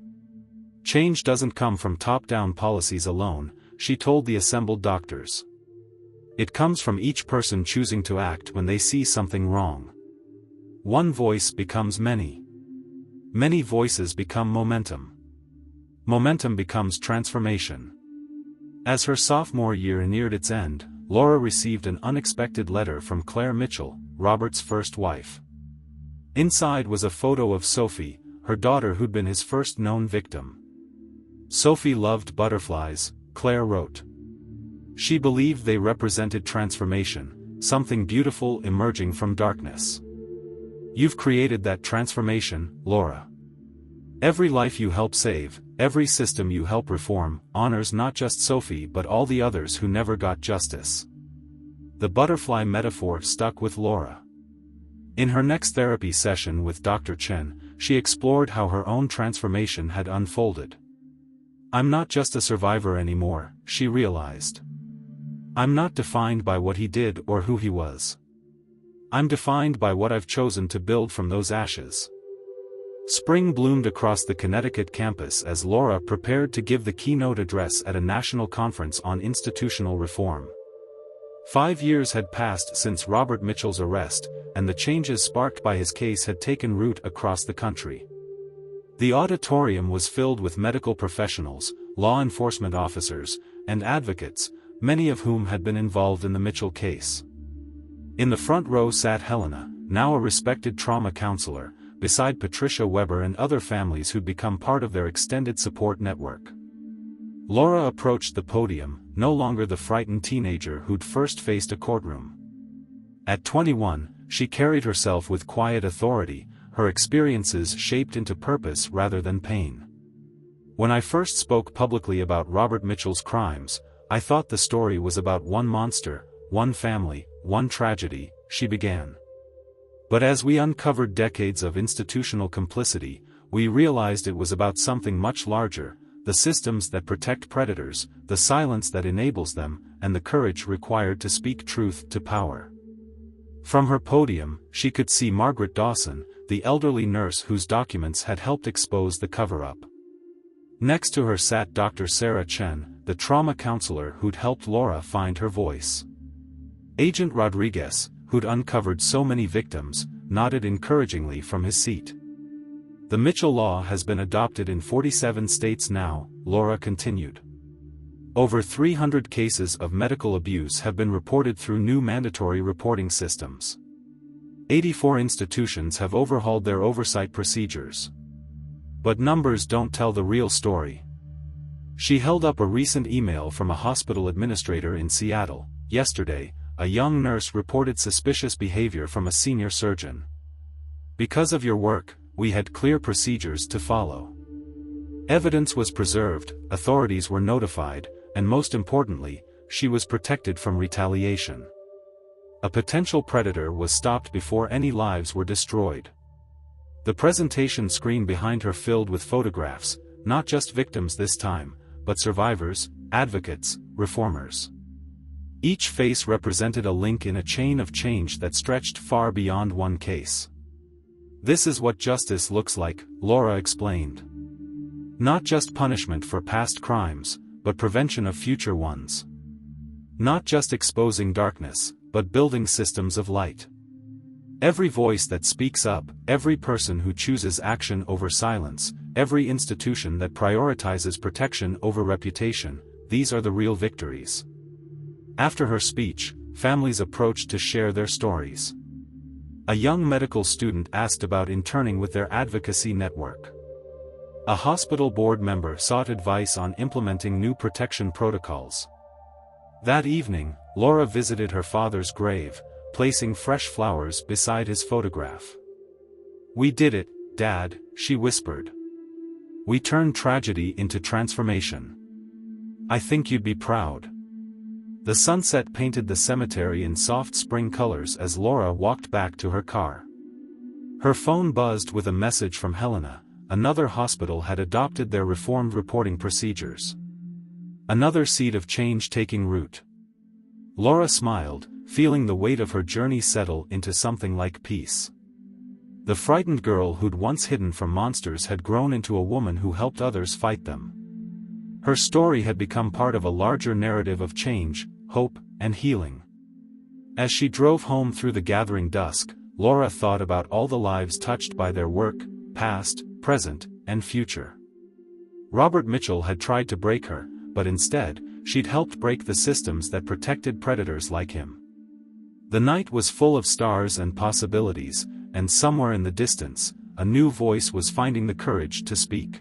"Change doesn't come from top-down policies alone," she told the assembled doctors. "It comes from each person choosing to act when they see something wrong. One voice becomes many. Many voices become momentum. Momentum becomes transformation." As her sophomore year neared its end, Laura received an unexpected letter from Claire Mitchell, Robert's first wife. Inside was a photo of Sophie, her daughter who'd been his first known victim. "Sophie loved butterflies," Claire wrote. "She believed they represented transformation, something beautiful emerging from darkness. You've created that transformation, Laura. Every life you help save, every system you help reform, honors not just Sophie but all the others who never got justice." The butterfly metaphor stuck with Laura. In her next therapy session with Dr. Chen, she explored how her own transformation had unfolded. "I'm not just a survivor anymore," she realized. "I'm not defined by what he did or who he was. I'm defined by what I've chosen to build from those ashes." Spring bloomed across the Connecticut campus as Laura prepared to give the keynote address at a national conference on institutional reform. 5 years had passed since Robert Mitchell's arrest, and the changes sparked by his case had taken root across the country. The auditorium was filled with medical professionals, law enforcement officers, and advocates, many of whom had been involved in the Mitchell case. In the front row sat Helena, now a respected trauma counselor, beside Patricia Weber and other families who'd become part of their extended support network. Laura approached the podium, no longer the frightened teenager who'd first faced a courtroom. At 21, she carried herself with quiet authority, her experiences shaped into purpose rather than pain. "When I first spoke publicly about Robert Mitchell's crimes, I thought the story was about one monster, one family, one tragedy," she began. "But as we uncovered decades of institutional complicity, we realized it was about something much larger: the systems that protect predators, the silence that enables them, and the courage required to speak truth to power." From her podium, she could see Margaret Dawson, the elderly nurse whose documents had helped expose the cover-up. Next to her sat Dr. Sarah Chen, the trauma counselor who'd helped Laura find her voice. Agent Rodriguez, who'd uncovered so many victims, nodded encouragingly from his seat. "The Mitchell Law has been adopted in 47 states now," Laura continued. "Over 300 cases of medical abuse have been reported through new mandatory reporting systems. 84 institutions have overhauled their oversight procedures. But numbers don't tell the real story." She held up a recent email from a hospital administrator in Seattle. "Yesterday, a young nurse reported suspicious behavior from a senior surgeon. Because of your work, we had clear procedures to follow. Evidence was preserved, authorities were notified, and most importantly, she was protected from retaliation. A potential predator was stopped before any lives were destroyed." The presentation screen behind her filled with photographs, not just victims this time, but survivors, advocates, reformers. Each face represented a link in a chain of change that stretched far beyond one case. "This is what justice looks like," Laura explained. "Not just punishment for past crimes, but prevention of future ones. Not just exposing darkness, but building systems of light. Every voice that speaks up, every person who chooses action over silence, every institution that prioritizes protection over reputation, these are the real victories." After her speech, families approached to share their stories. A young medical student asked about interning with their advocacy network. A hospital board member sought advice on implementing new protection protocols. That evening, Laura visited her father's grave, placing fresh flowers beside his photograph. "We did it, Dad," she whispered. "We turned tragedy into transformation. I think you'd be proud." The sunset painted the cemetery in soft spring colors as Laura walked back to her car. Her phone buzzed with a message from Helena. Another hospital had adopted their reformed reporting procedures. Another seed of change taking root. Laura smiled, feeling the weight of her journey settle into something like peace. The frightened girl who'd once hidden from monsters had grown into a woman who helped others fight them. Her story had become part of a larger narrative of change, hope, and healing. As she drove home through the gathering dusk, Laura thought about all the lives touched by their work, past, present, and future. Robert Mitchell had tried to break her, but instead, she'd helped break the systems that protected predators like him. The night was full of stars and possibilities, and somewhere in the distance, a new voice was finding the courage to speak.